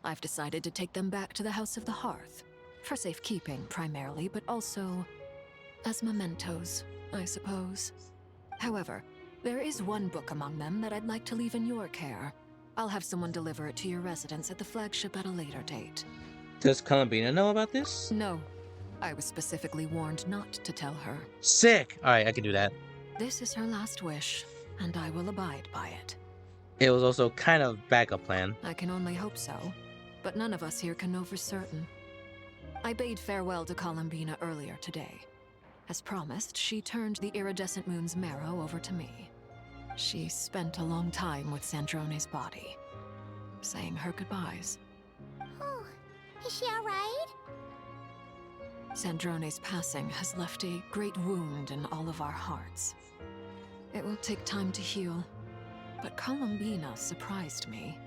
I've decided to take them back to the House of the Hearth. For safekeeping, primarily, but also as mementos, I suppose. However, there is one book among them that I'd like to leave in your care. I'll have someone deliver it to your residence at the flagship at a later date. Does Columbina know about this? No. I was specifically warned not to tell her. Sick! Alright, I can do that. This is her last wish, and I will abide by it. It was also kind of backup plan. I can only hope so, but none of us here can know for certain. I bade farewell to Columbina earlier today. As promised, she turned the iridescent moon's marrow over to me. She spent a long time with Sandrone's body, saying her goodbyes. Oh, is she alright? Sandrone's passing has left a great wound in all of our hearts. It will take time to heal, but Columbina surprised me.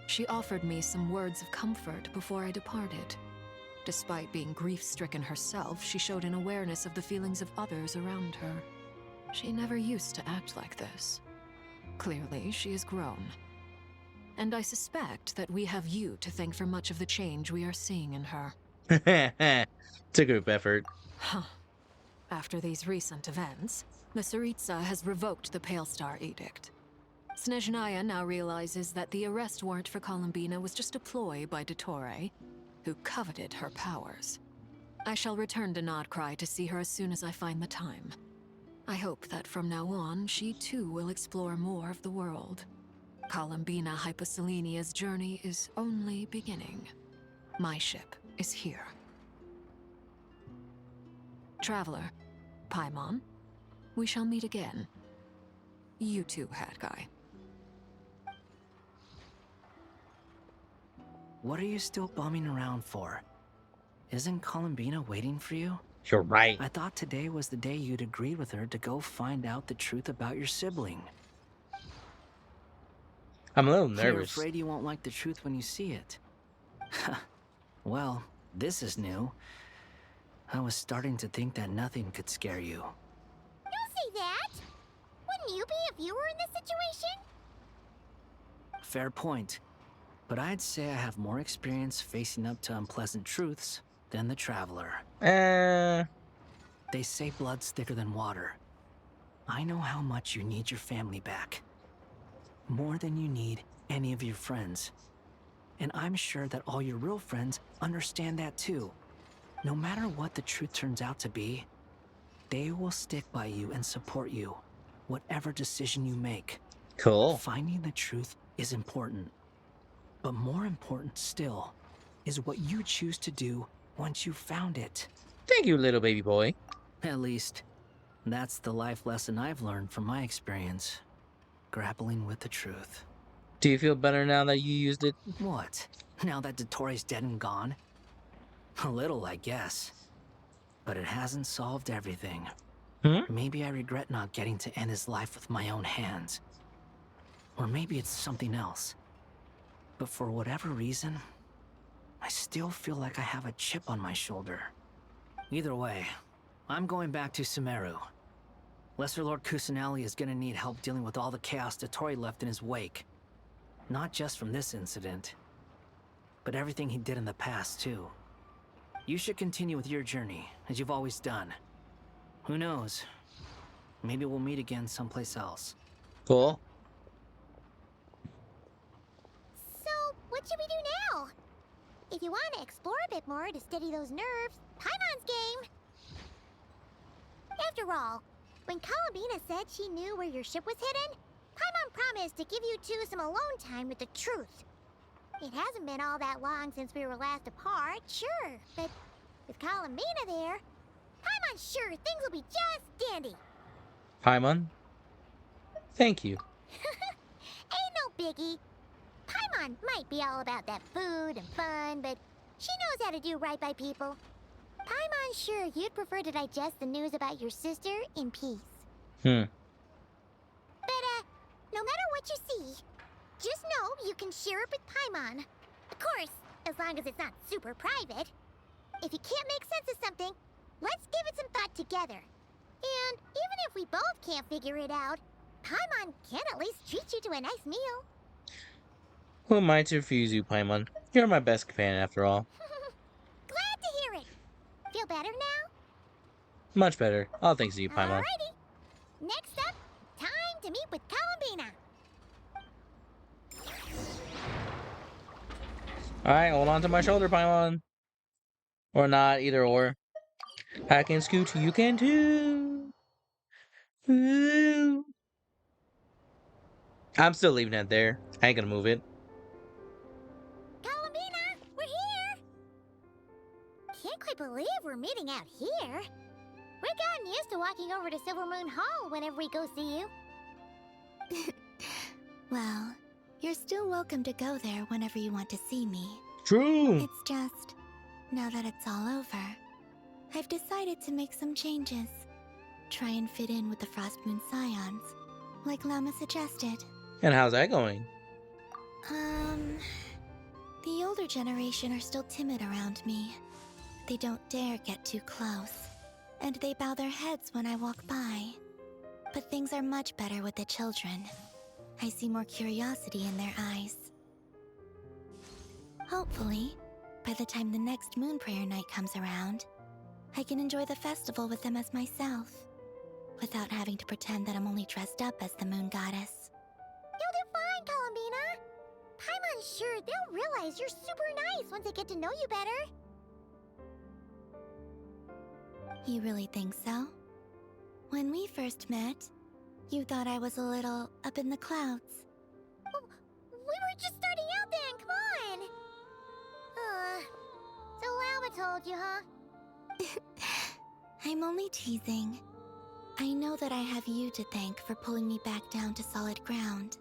She offered me some words of comfort before I departed. Despite being grief-stricken herself, she showed an awareness of the feelings of others around her. She never used to act like this. Clearly, she has grown. And I suspect that we have you to thank for much of the change we are seeing in her. It's a group effort. Huh. After these recent events, the Tsaritsa has revoked the Pale Star Edict. Snezhnaya now realizes that the arrest warrant for Columbina was just a ploy by Dottore, who coveted her powers. I shall return to Nodcry to see her as soon as I find the time. I hope that from now on, she too will explore more of the world. Columbina Hyposelenia's journey is only beginning. My ship is here. Traveler, Paimon, we shall meet again. You too, Hat Guy. What are you still bumming around for? Isn't Columbina waiting for you? You're right. I thought today was the day you'd agreed with her to go find out the truth about your sibling. I'm a little You're nervous. afraid you won't like the truth when you see it. Well, this is new. I was starting to think that nothing could scare you. Don't say that! Wouldn't you be if you were in this situation? Fair point. But I'd say I have more experience facing up to unpleasant truths than the Traveler. They say blood's thicker than water. I know how much you need your family back. More than you need any of your friends. And I'm sure that all your real friends understand that too. No matter what the truth turns out to be, they will stick by you and support you, whatever decision you make. Cool. Finding the truth is important. But more important still is what you choose to do once you've found it. Thank you, little baby boy. At least, that's the life lesson I've learned from my experience. Grappling with the truth. Do you feel better now that you used it? What? Now that Dottoro's dead and gone? A little, I guess. But it hasn't solved everything. Maybe I regret not getting to end his life with my own hands. Or maybe it's something else. But for whatever reason, I still feel like I have a chip on my shoulder. Either way, I'm going back to Sumeru. Lesser Lord Kusanali is gonna need help dealing with all the chaos Dottori left in his wake. Not just from this incident, but everything he did in the past, too. You should continue with your journey, as you've always done. Who knows? Maybe we'll meet again someplace else. Cool. So, what should we do now? If you want to explore a bit more to steady those nerves, Paimon's game. After all, when Columbina said she knew where your ship was hidden, Paimon promised to give you two some alone time with the truth. It hasn't been all that long since we were last apart, sure, but with Columbina there, Paimon's sure things will be just dandy. Paimon, thank you. Ain't no biggie. Paimon might be all about that food and fun, but she knows how to do right by people. Paimon's sure you'd prefer to digest the news about your sister in peace. But, no matter what you see, just know you can share it with Paimon. Of course, as long as it's not super private. If you can't make sense of something, let's give it some thought together. And even if we both can't figure it out, Paimon can at least treat you to a nice meal. Who am I to refuse you, Paimon? You're my best companion after all. Glad to hear it. Feel better now? Much better. All thanks to you, Paimon. Alrighty. Next up, time to meet with Columbina. Alright, hold on to my shoulder, Paimon. Or not, either or. I can scoot, you can too. Ooh. I'm still leaving it there. I ain't gonna move it. Columbina, we're here. Can't quite believe we're meeting out here. We've gotten used to walking over to Silver Moon Hall whenever we go see you. Well, you're still welcome to go there whenever you want to see me. True. It's just, now that it's all over, I've decided to make some changes. Try and fit in with the Frost Moon Scions, like Llama suggested. And how's that going? The older generation are still timid around me. They don't dare get too close, and they bow their heads when I walk by. But things are much better with the children. I see more curiosity in their eyes. Hopefully, by the time the next Moon Prayer Night comes around, I can enjoy the festival with them as myself, without having to pretend that I'm only dressed up as the Moon Goddess. You'll do fine, Columbina. Paimon's sure they'll realize you're super nice once they get to know you better. You really think so? When we first met, you thought I was a little up in the clouds. We were just starting out then, come on! So Llama told you, huh? I'm only teasing. I know that I have you to thank for pulling me back down to solid ground.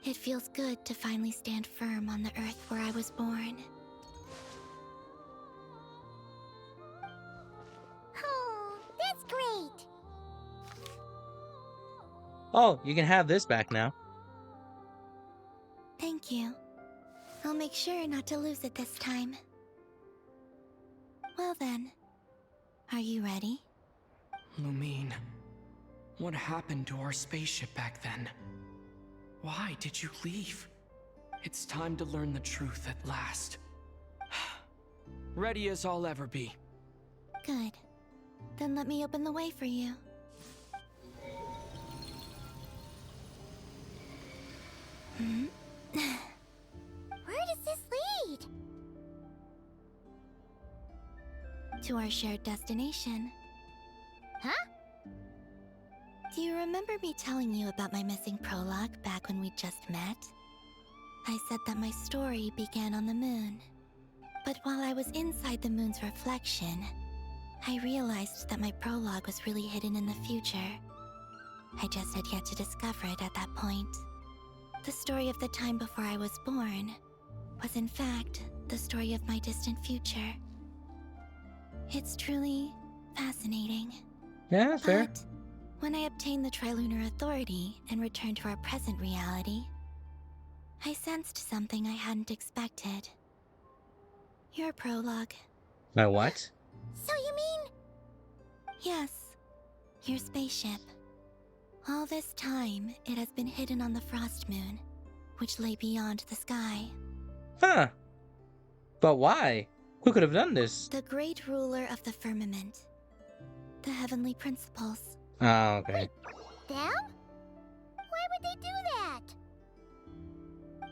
It feels good to finally stand firm on the earth where I was born. Oh, that's great! Oh, you can have this back now. Thank you. I'll make sure not to lose it this time. Well then, are you ready? Lumine, what happened to our spaceship back then? Why did you leave? It's time to learn the truth at last. Ready as I'll ever be. Good. Then let me open the way for you. Where does this lead? To our shared destination. Huh? Do you remember me telling you about my missing prologue back when we just met? I said that my story began on the moon. But while I was inside the moon's reflection, I realized that my prologue was really hidden in the future. I just had yet to discover it at that point. The story of the time before I was born was in fact the story of my distant future. It's truly fascinating. Yeah, fair. But when I obtained the Trilunar Authority and returned to our present reality, I sensed something I hadn't expected. Your prologue. My what? So you mean... Yes, your spaceship. All this time, it has been hidden on the Frost Moon, which lay beyond the sky. Huh. But why? Who could have done this? The great ruler of the firmament. The heavenly principles. Oh, okay. Them? Why would they do that?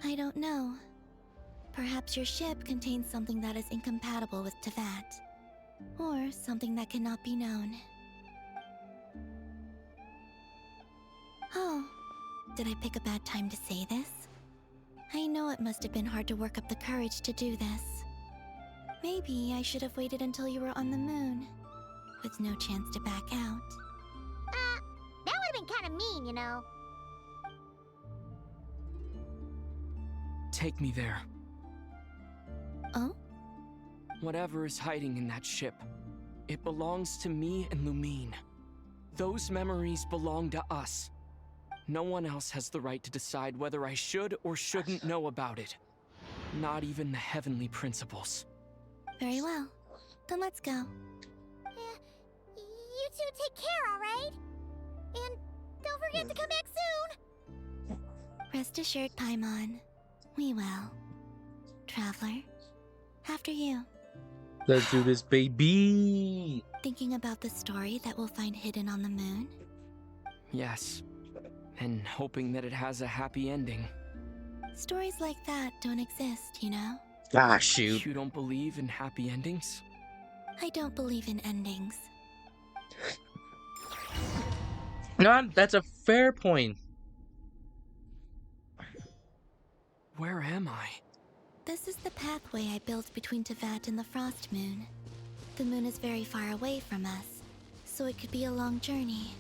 I don't know. Perhaps your ship contains something that is incompatible with Teyvat. Or something that cannot be known. Oh, did I pick a bad time to say this? I know it must have been hard to work up the courage to do this. Maybe I should have waited until you were on the moon, with no chance to back out. That would have been kind of mean, you know. Take me there. Oh? Whatever is hiding in that ship, it belongs to me and Lumine. Those memories belong to us. No one else has the right to decide whether I should or shouldn't know about it. Not even the heavenly principles. Very well. Then let's go. You two take care, alright? And don't forget to come back soon! Rest assured, Paimon. We will. Traveler, after you. Let's do this, baby! Thinking about the story that we'll find hidden on the moon? Yes. And hoping that it has a happy ending. Stories like that don't exist, you know? Ah, shoot. You don't believe in happy endings? I don't believe in endings. No, that's a fair point. Where am I? This is the pathway I built between Teyvat and the Frost Moon. The moon is very far away from us, so it could be a long journey.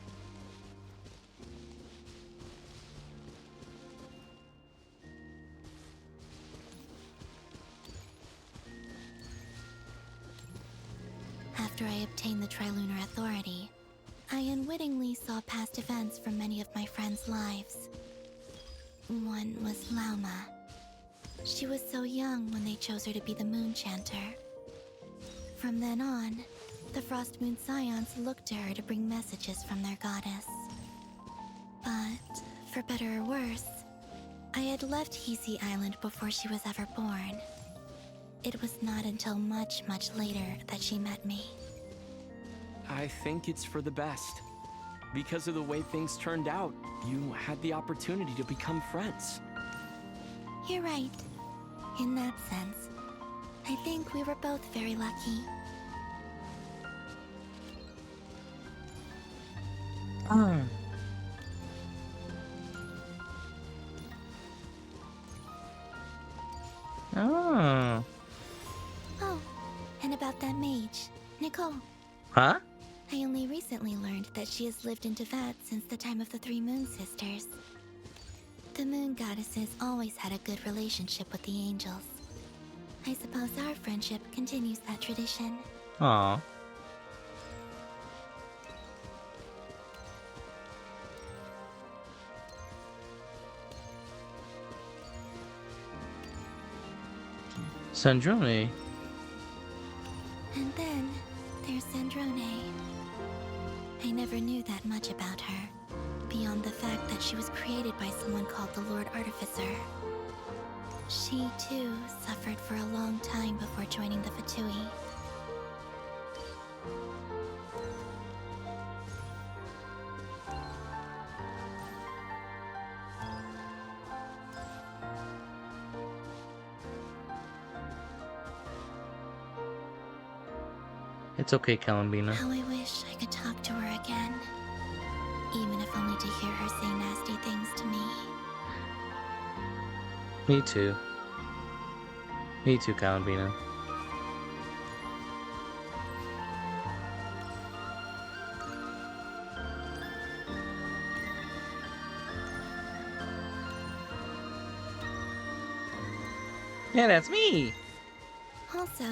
After I obtained the Trilunar Authority, I unwittingly saw past events from many of my friends' lives. One was Lauma. She was so young when they chose her to be the Moon Chanter. From then on, the Frost Moon Scions looked to her to bring messages from their goddess. But, for better or worse, I had left Hisi Island before she was ever born. It was not until much, much later that she met me. I think it's for the best. Because of the way things turned out, you had the opportunity to become friends. You're right. In that sense, I think we were both very lucky. Ah. Oh. Oh, and about that mage, Nicole. Huh? I only recently learned that she has lived in Teyvat since the time of the Three Moon Sisters. The Moon Goddesses always had a good relationship with the angels. I suppose our friendship continues that tradition. Aw. Sandrone. And then there's Sandrone. I never knew that much about her, beyond the fact that she was created by someone called the Lord Artificer. She, too, suffered for a long time before joining the Fatui. It's okay, Calambina. How I wish I could talk to her again. Even if only to hear her say nasty things to me. Me too. Me too, Calambina. Yeah, that's me. Also,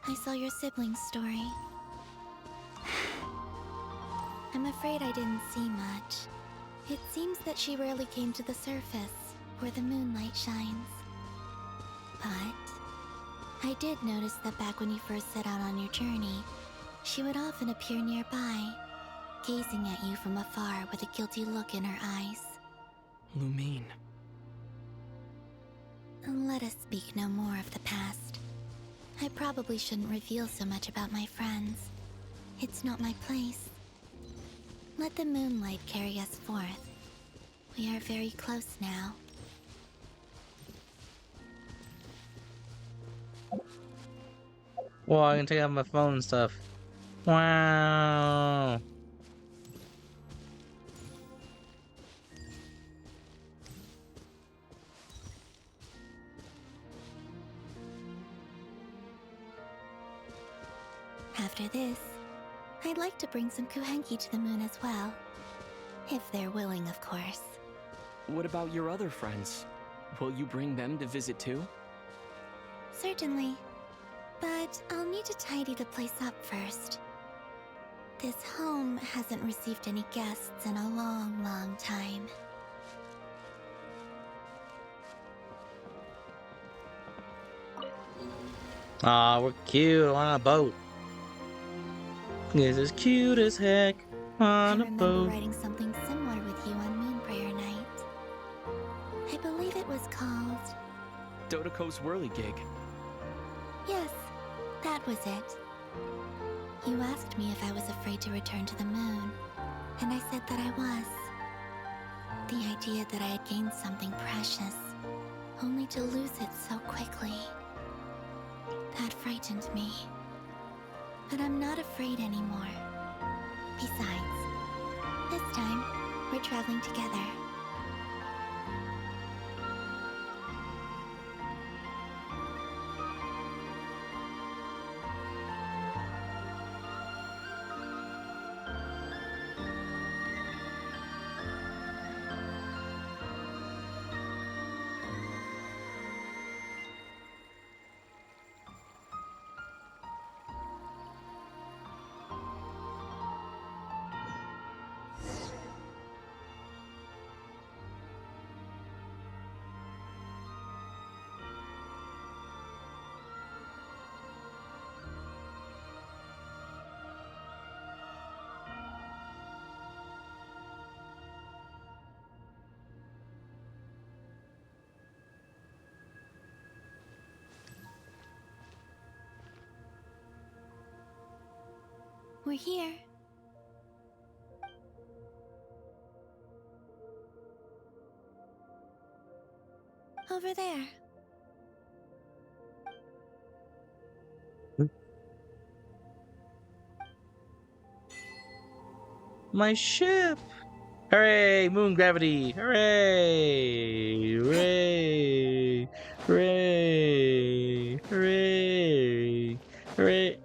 I saw your sibling's story. I'm afraid I didn't see much. It seems that she rarely came to the surface, where the moonlight shines. But I did notice that back when you first set out on your journey, she would often appear nearby, gazing at you from afar with a guilty look in her eyes. Lumine. Let us speak no more of the past. I probably shouldn't reveal so much about my friends. It's not my place. Let the moonlight carry us forth. We are very close now. Well, I can take out my phone and stuff. Wow. After this, I'd like to bring some Kuhenki to the moon as well. If they're willing, of course. What about your other friends? Will you bring them to visit too? Certainly. But I'll need to tidy the place up first. This home hasn't received any guests in a long, long time. Aw, we're cute on a boat. This is cute as heck on a I remember boat. writing something similar with you on Moon Prayer Night. I believe it was called... Dodoko's whirligig. Yes, that was it. You asked me if I was afraid to return to the moon, and I said that I was. The idea that I had gained something precious, only to lose it so quickly. That frightened me. But I'm not afraid anymore. Besides, this time, we're traveling together. We're here. Over there. My ship! Hooray! Moon gravity! Hooray! Hooray! Hooray! Hooray! Hooray!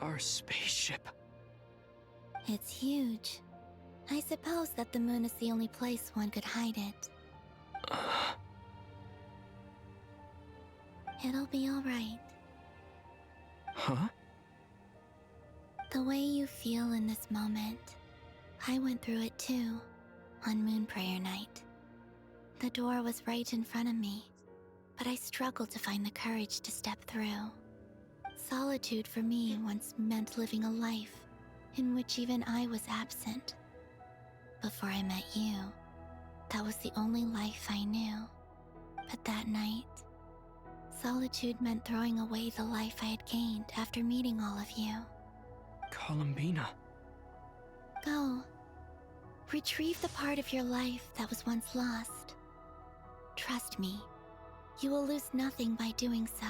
Our spaceship. It's huge. I suppose that the moon is the only place one could hide it. It'll be alright. Huh? The way you feel in this moment, I went through it too, on Moon Prayer Night. The door was right in front of me, but I struggled to find the courage to step through. Solitude for me once meant living a life in which even I was absent. Before I met you, that was the only life I knew. But that night, solitude meant throwing away the life I had gained after meeting all of you. Columbina. Go. Retrieve the part of your life that was once lost. Trust me, you will lose nothing by doing so.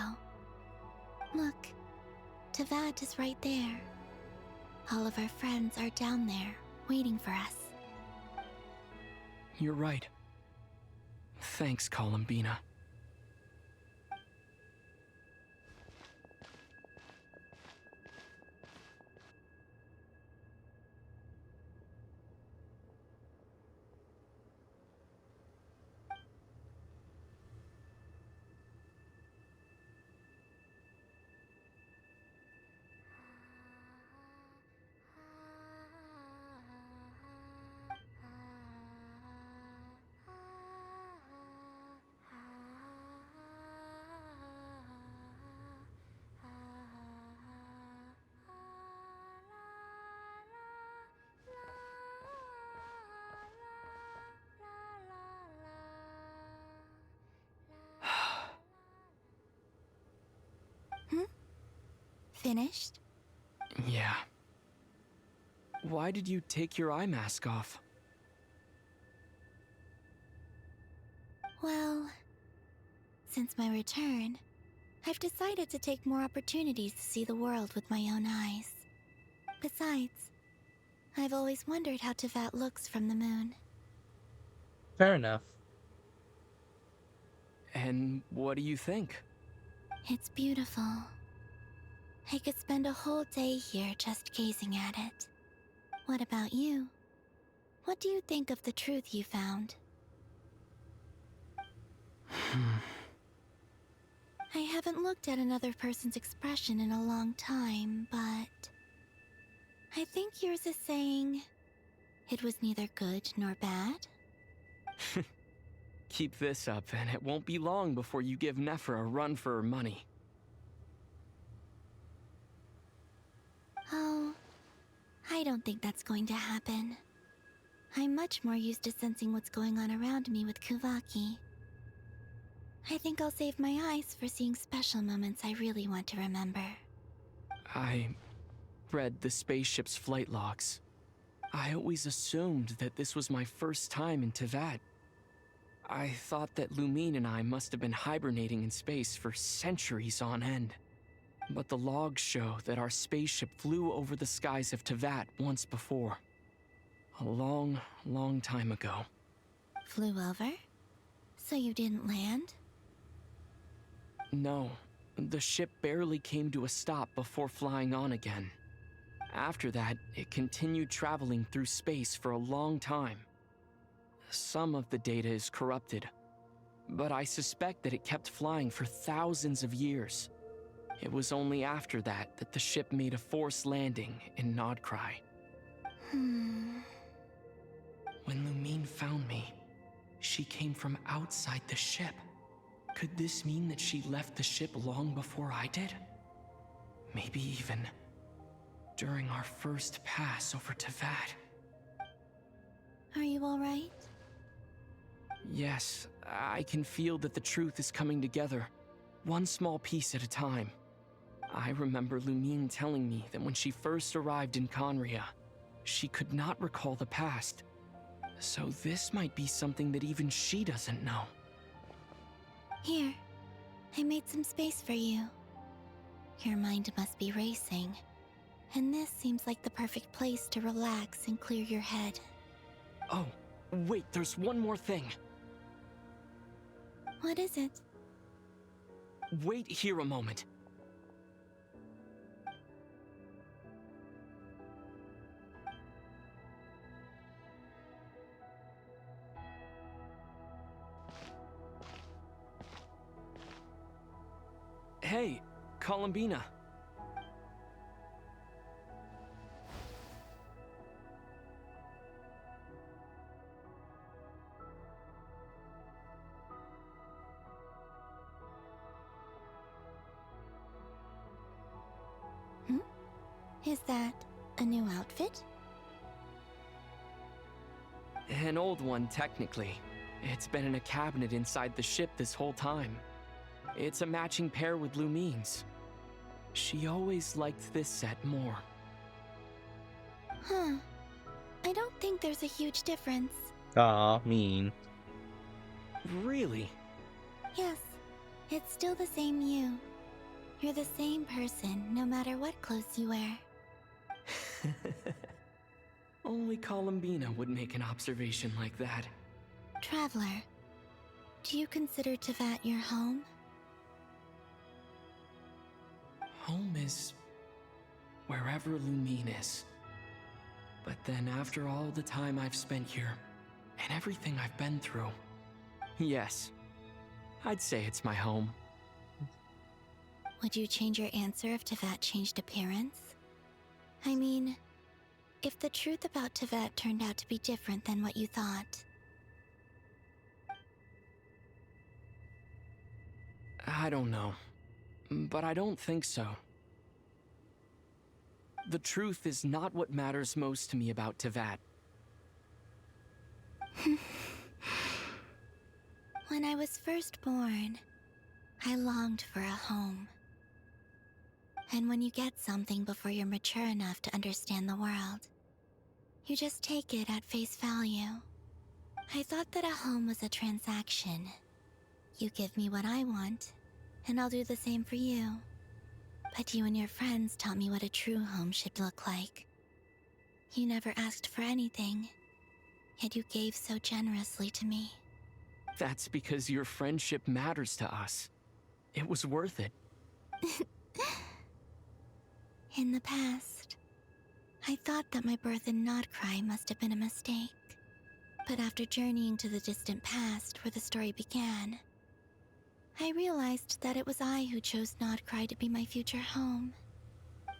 Look, Tavad is right there. All of our friends are down there, waiting for us. You're right. Thanks, Columbina. Finished? Yeah. Why did you take your eye mask off? Well, since my return, I've decided to take more opportunities to see the world with my own eyes. Besides, I've always wondered how Tevat looks from the moon. Fair enough. And what do you think? It's beautiful. I could spend a whole day here just gazing at it. What about you? What do you think of the truth you found? I haven't looked at another person's expression in a long time, but I think yours is saying it was neither good nor bad. Keep this up, and it won't be long before you give Nephra a run for her money. Oh, I don't think that's going to happen. I'm much more used to sensing what's going on around me with Kuvaki. I think I'll save my eyes for seeing special moments I really want to remember. I read the spaceship's flight logs. I always assumed that this was my first time in Tevat. I thought that Lumine and I must have been hibernating in space for centuries on end. But the logs show that our spaceship flew over the skies of Tevat once before. A long, long time ago. Flew over? So you didn't land? No, the ship barely came to a stop before flying on again. After that, it continued traveling through space for a long time. Some of the data is corrupted, but I suspect that it kept flying for thousands of years. It was only after that that the ship made a forced landing in Nodcry. When Lumine found me, she came from outside the ship. Could this mean that she left the ship long before I did? Maybe even during our first pass over Tevat. Are you alright? Yes, I can feel that the truth is coming together, one small piece at a time. I remember Lumine telling me that when she first arrived in Conria, she could not recall the past. So this might be something that even she doesn't know. Here, I made some space for you. Your mind must be racing, and this seems like the perfect place to relax and clear your head. Oh, wait, there's one more thing. What is it? Wait here a moment. Hey, Columbina. Is that a new outfit? An old one, technically. It's been in a cabinet inside the ship this whole time. It's a matching pair with Lumine's. She always liked this set more. Huh. I don't think there's a huge difference. Aw, mean. Really? Yes, it's still the same you. You're the same person, no matter what clothes you wear. Only Columbina would make an observation like that. Traveler, do you consider Tevat your home? Home is wherever Lumine is. But then after all the time I've spent here, and everything I've been through, yes, I'd say it's my home. Would you change your answer if Tevat changed appearance? I mean, if the truth about Tevat turned out to be different than what you thought. I don't know, but I don't think so. The truth is not what matters most to me about Tevat. When I was first born, I longed for a home. And when you get something before you're mature enough to understand the world, you just take it at face value. I thought that a home was a transaction. You give me what I want, and I'll do the same for you. But you and your friends taught me what a true home should look like. You never asked for anything, yet you gave so generously to me. That's because your friendship matters to us. It was worth it. In the past, I thought that my birth in Nodcry must have been a mistake. But after journeying to the distant past where the story began, I realized that it was I who chose Nodcry to be my future home.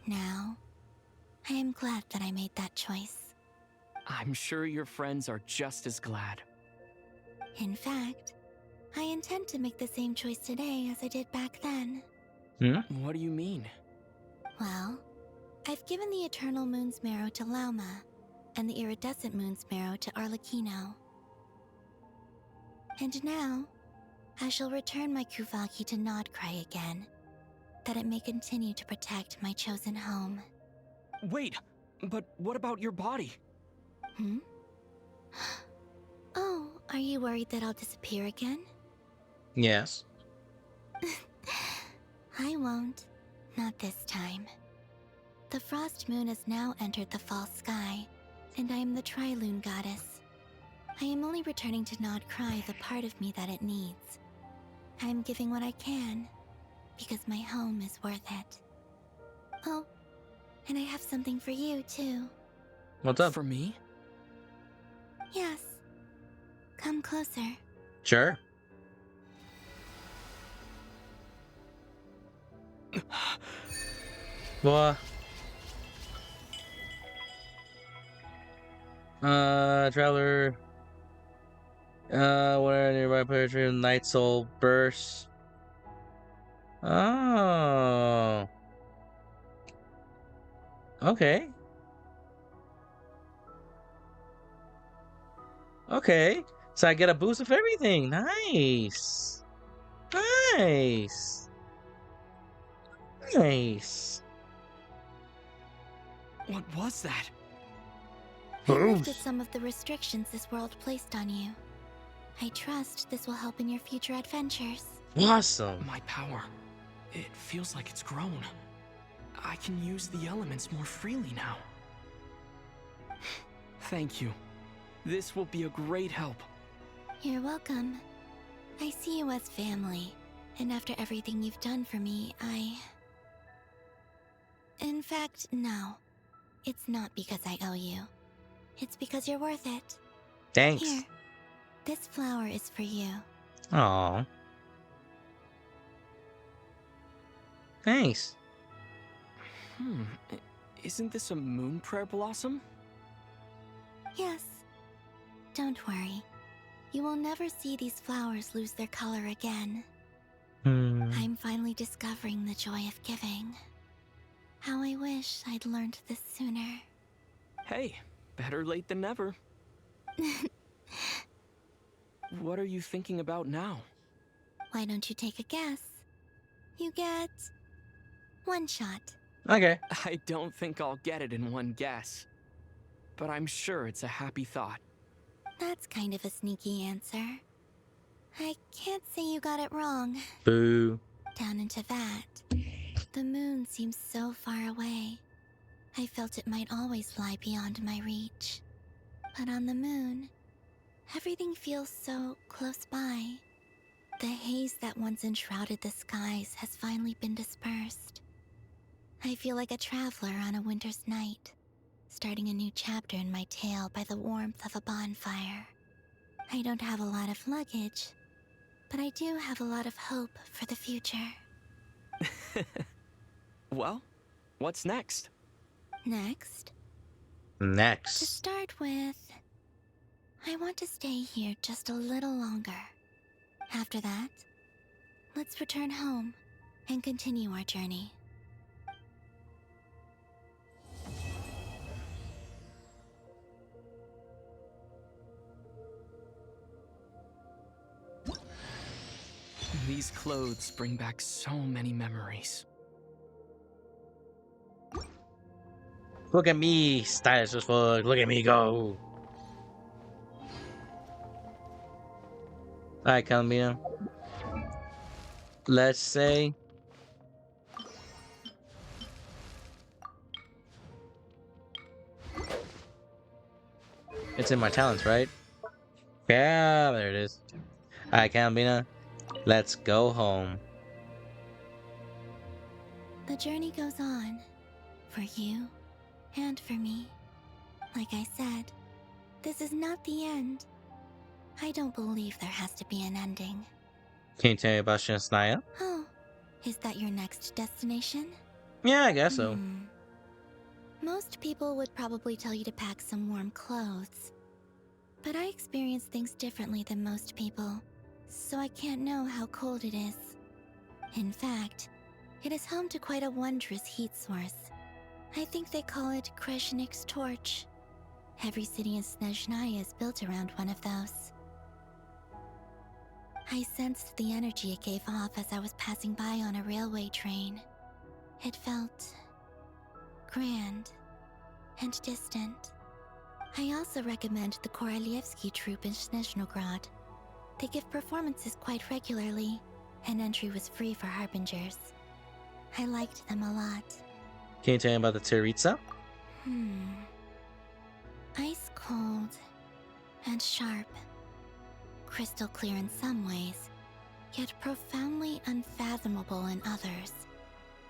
Now, I am glad that I made that choice. I'm sure your friends are just as glad. In fact, I intend to make the same choice today as I did back then. What do you mean? Well, I've given the Eternal Moon's Marrow to Lauma, and the Iridescent Moon's Marrow to Arlecchino. And now, I shall return my Kuvagi to Nodcry again, that it may continue to protect my chosen home. Wait, but what about your body? Oh, are you worried that I'll disappear again? Yes. I won't. Not this time. The Frost Moon has now entered the false sky, and I am the Trilune Goddess. I am only returning to Nodcry the part of me that it needs. I am giving what I can, because my home is worth it. Oh, and I have something for you, too. What's up? For me? Yes. Come closer. Sure. What? Traveler. Where nearby poetry of Night Soul bursts. Oh. Okay. Okay. So I get a boost of everything. Nice. Nice. Nice. What was that? I lifted some of the restrictions this world placed on you. I trust this will help in your future adventures. Awesome. My power. It feels like it's grown. I can use the elements more freely now. Thank you. This will be a great help. You're welcome. I see you as family, and after everything you've done for me, In fact, no. It's not because I owe you. It's because you're worth it. Thanks. Here, this flower is for you. Aw. Thanks. Isn't this a moon prayer blossom? Yes. Don't worry. You will never see these flowers lose their color again. I'm finally discovering the joy of giving. How I wish I'd learned this sooner. Hey, better late than never. What are you thinking about now? Why don't you take a guess? You get one shot. Okay. I don't think I'll get it in one guess. But I'm sure it's a happy thought. That's kind of a sneaky answer. I can't say you got it wrong. Boo. Down into that. The moon seems so far away. I felt it might always lie beyond my reach. But on the moon, everything feels so close by. The haze that once enshrouded the skies has finally been dispersed. I feel like a traveler on a winter's night, starting a new chapter in my tale by the warmth of a bonfire. I don't have a lot of luggage, but I do have a lot of hope for the future. Well, what's next? Next? Next. To start with, I want to stay here just a little longer. After that, let's return home and continue our journey. These clothes bring back so many memories. Look at me, stylish as fuck. Look at me go. Alright, Columbia. Let's say it's in my talents, right? Yeah, there it is. Alright, Columbina. Let's go home. The journey goes on. For you, and for me. Like I said, this is not the end. I don't believe there has to be an ending. Can you tell me about Shinsnaya? Oh, is that your next destination? Yeah, I guess so. Most people would probably tell you to pack some warm clothes. But I experience things differently than most people, so I can't know how cold it is. In fact, it is home to quite a wondrous heat source. I think they call it Kreshnik's torch. Every city in Snezhnaya is built around one of those. I sensed the energy it gave off as I was passing by on a railway train. It felt grand and distant. I also recommend the Korolievsky troupe in Snezhnograd. They give performances quite regularly, and entry was free for harbingers. I liked them a lot. Can you tell me about the Tsaritsa? Ice cold and sharp. Crystal clear in some ways, yet profoundly unfathomable in others.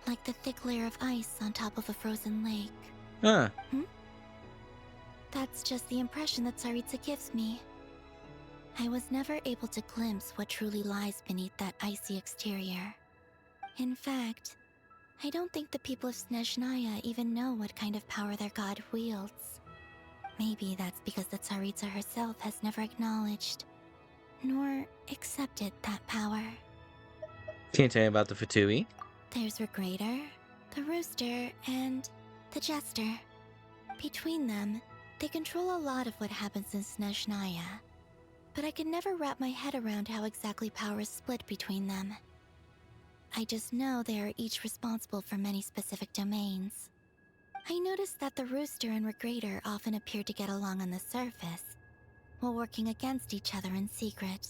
Like the thick layer of ice on top of a frozen lake. Huh. That's just the impression that Tsaritsa gives me. I was never able to glimpse what truly lies beneath that icy exterior. In fact, I don't think the people of Snezhnaya even know what kind of power their god wields. Maybe that's because the Tsaritsa herself has never acknowledged, nor accepted that power. Can you tell me about the Fatui? There's Regrator, the Rooster, and the Jester. Between them, they control a lot of what happens in Snezhnaya. But I can never wrap my head around how exactly power is split between them. I just know they are each responsible for many specific domains. I noticed that the Rooster and Regrator often appear to get along on the surface, while working against each other in secret.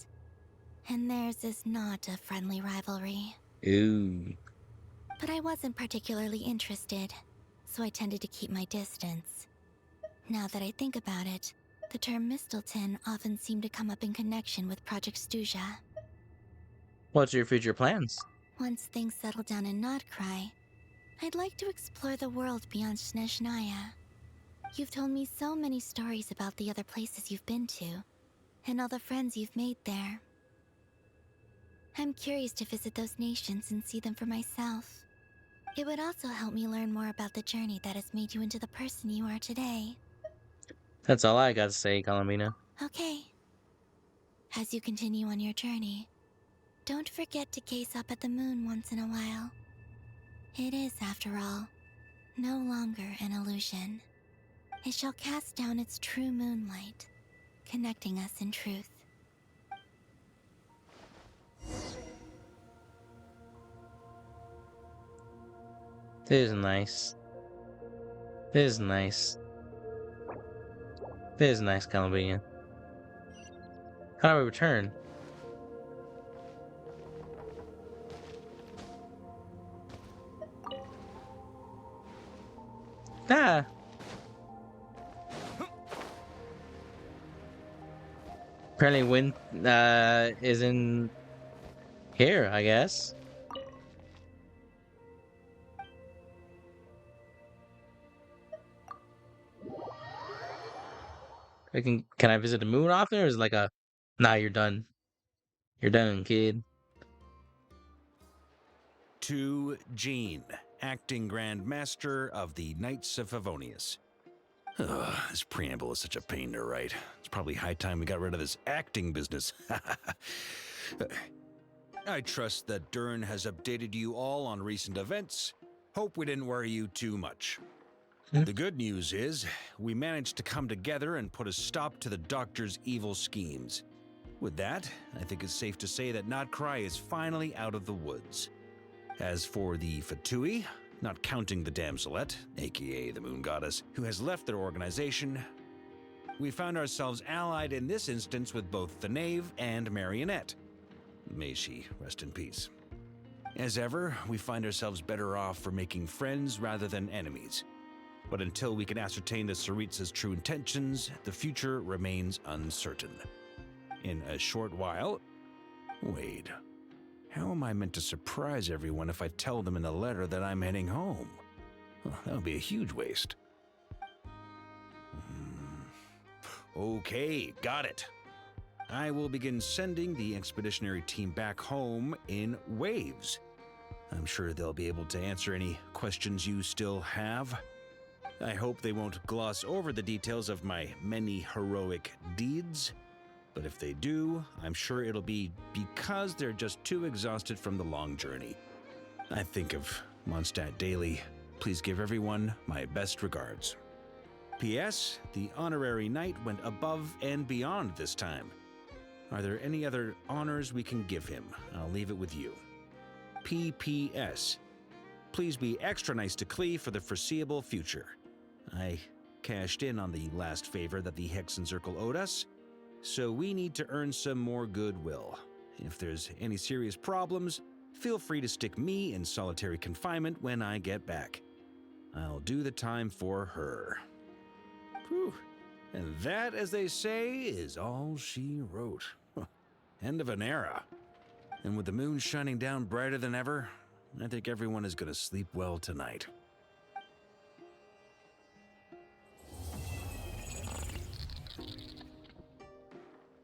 And theirs is not a friendly rivalry. Ooh. But I wasn't particularly interested, so I tended to keep my distance. Now that I think about it, the term Mistelton often seemed to come up in connection with Project Stuja. What's your future plans? Once things settle down in Nodcry, I'd like to explore the world beyond Snezhnaya. You've told me so many stories about the other places you've been to, and all the friends you've made there. I'm curious to visit those nations and see them for myself. It would also help me learn more about the journey that has made you into the person you are today. That's all I got to say, Columbina. Okay. As you continue on your journey, don't forget to gaze up at the moon once in a while. It is, after all, no longer an illusion. It shall cast down its true moonlight, connecting us in truth. This is nice. This is nice. This is nice, Columbia. How do we return? Ah! Apparently Wind is in here, I guess. Can I visit the moon often, or is it like a nah, you're done. You're done, kid. To Jean, acting Grand Master of the Knights of Favonius. Ugh, this preamble is such a pain to write. It's probably high time we got rid of this acting business. I trust that Dern has updated you all on recent events. Hope we didn't worry you too much. The good news is, we managed to come together and put a stop to the Doctor's evil schemes. With that, I think it's safe to say that Nodcry is finally out of the woods. As for the Fatui, not counting the damselette, aka the Moon Goddess, who has left their organization. We found ourselves allied in this instance with both the Knave and Marionette. May she rest in peace. As ever, we find ourselves better off for making friends rather than enemies. But until we can ascertain the Tsaritsa's true intentions, the future remains uncertain. In a short while... Wait. How am I meant to surprise everyone if I tell them in the letter that I'm heading home? Well, that would be a huge waste. Okay, got it. I will begin sending the expeditionary team back home in waves. I'm sure they'll be able to answer any questions you still have. I hope they won't gloss over the details of my many heroic deeds. But if they do, I'm sure it'll be because they're just too exhausted from the long journey. I think of Mondstadt daily. Please give everyone my best regards. P.S. The honorary knight went above and beyond this time. Are there any other honors we can give him? I'll leave it with you. P.P.S. Please be extra nice to Klee for the foreseeable future. I cashed in on the last favor that the Hexen Circle owed us, so we need to earn some more goodwill. If there's any serious problems, feel free to stick me in solitary confinement when I get back. I'll do the time for her. Whew. And that, as they say, is all she wrote. End of an era. And with the moon shining down brighter than ever, I think everyone is going to sleep well tonight.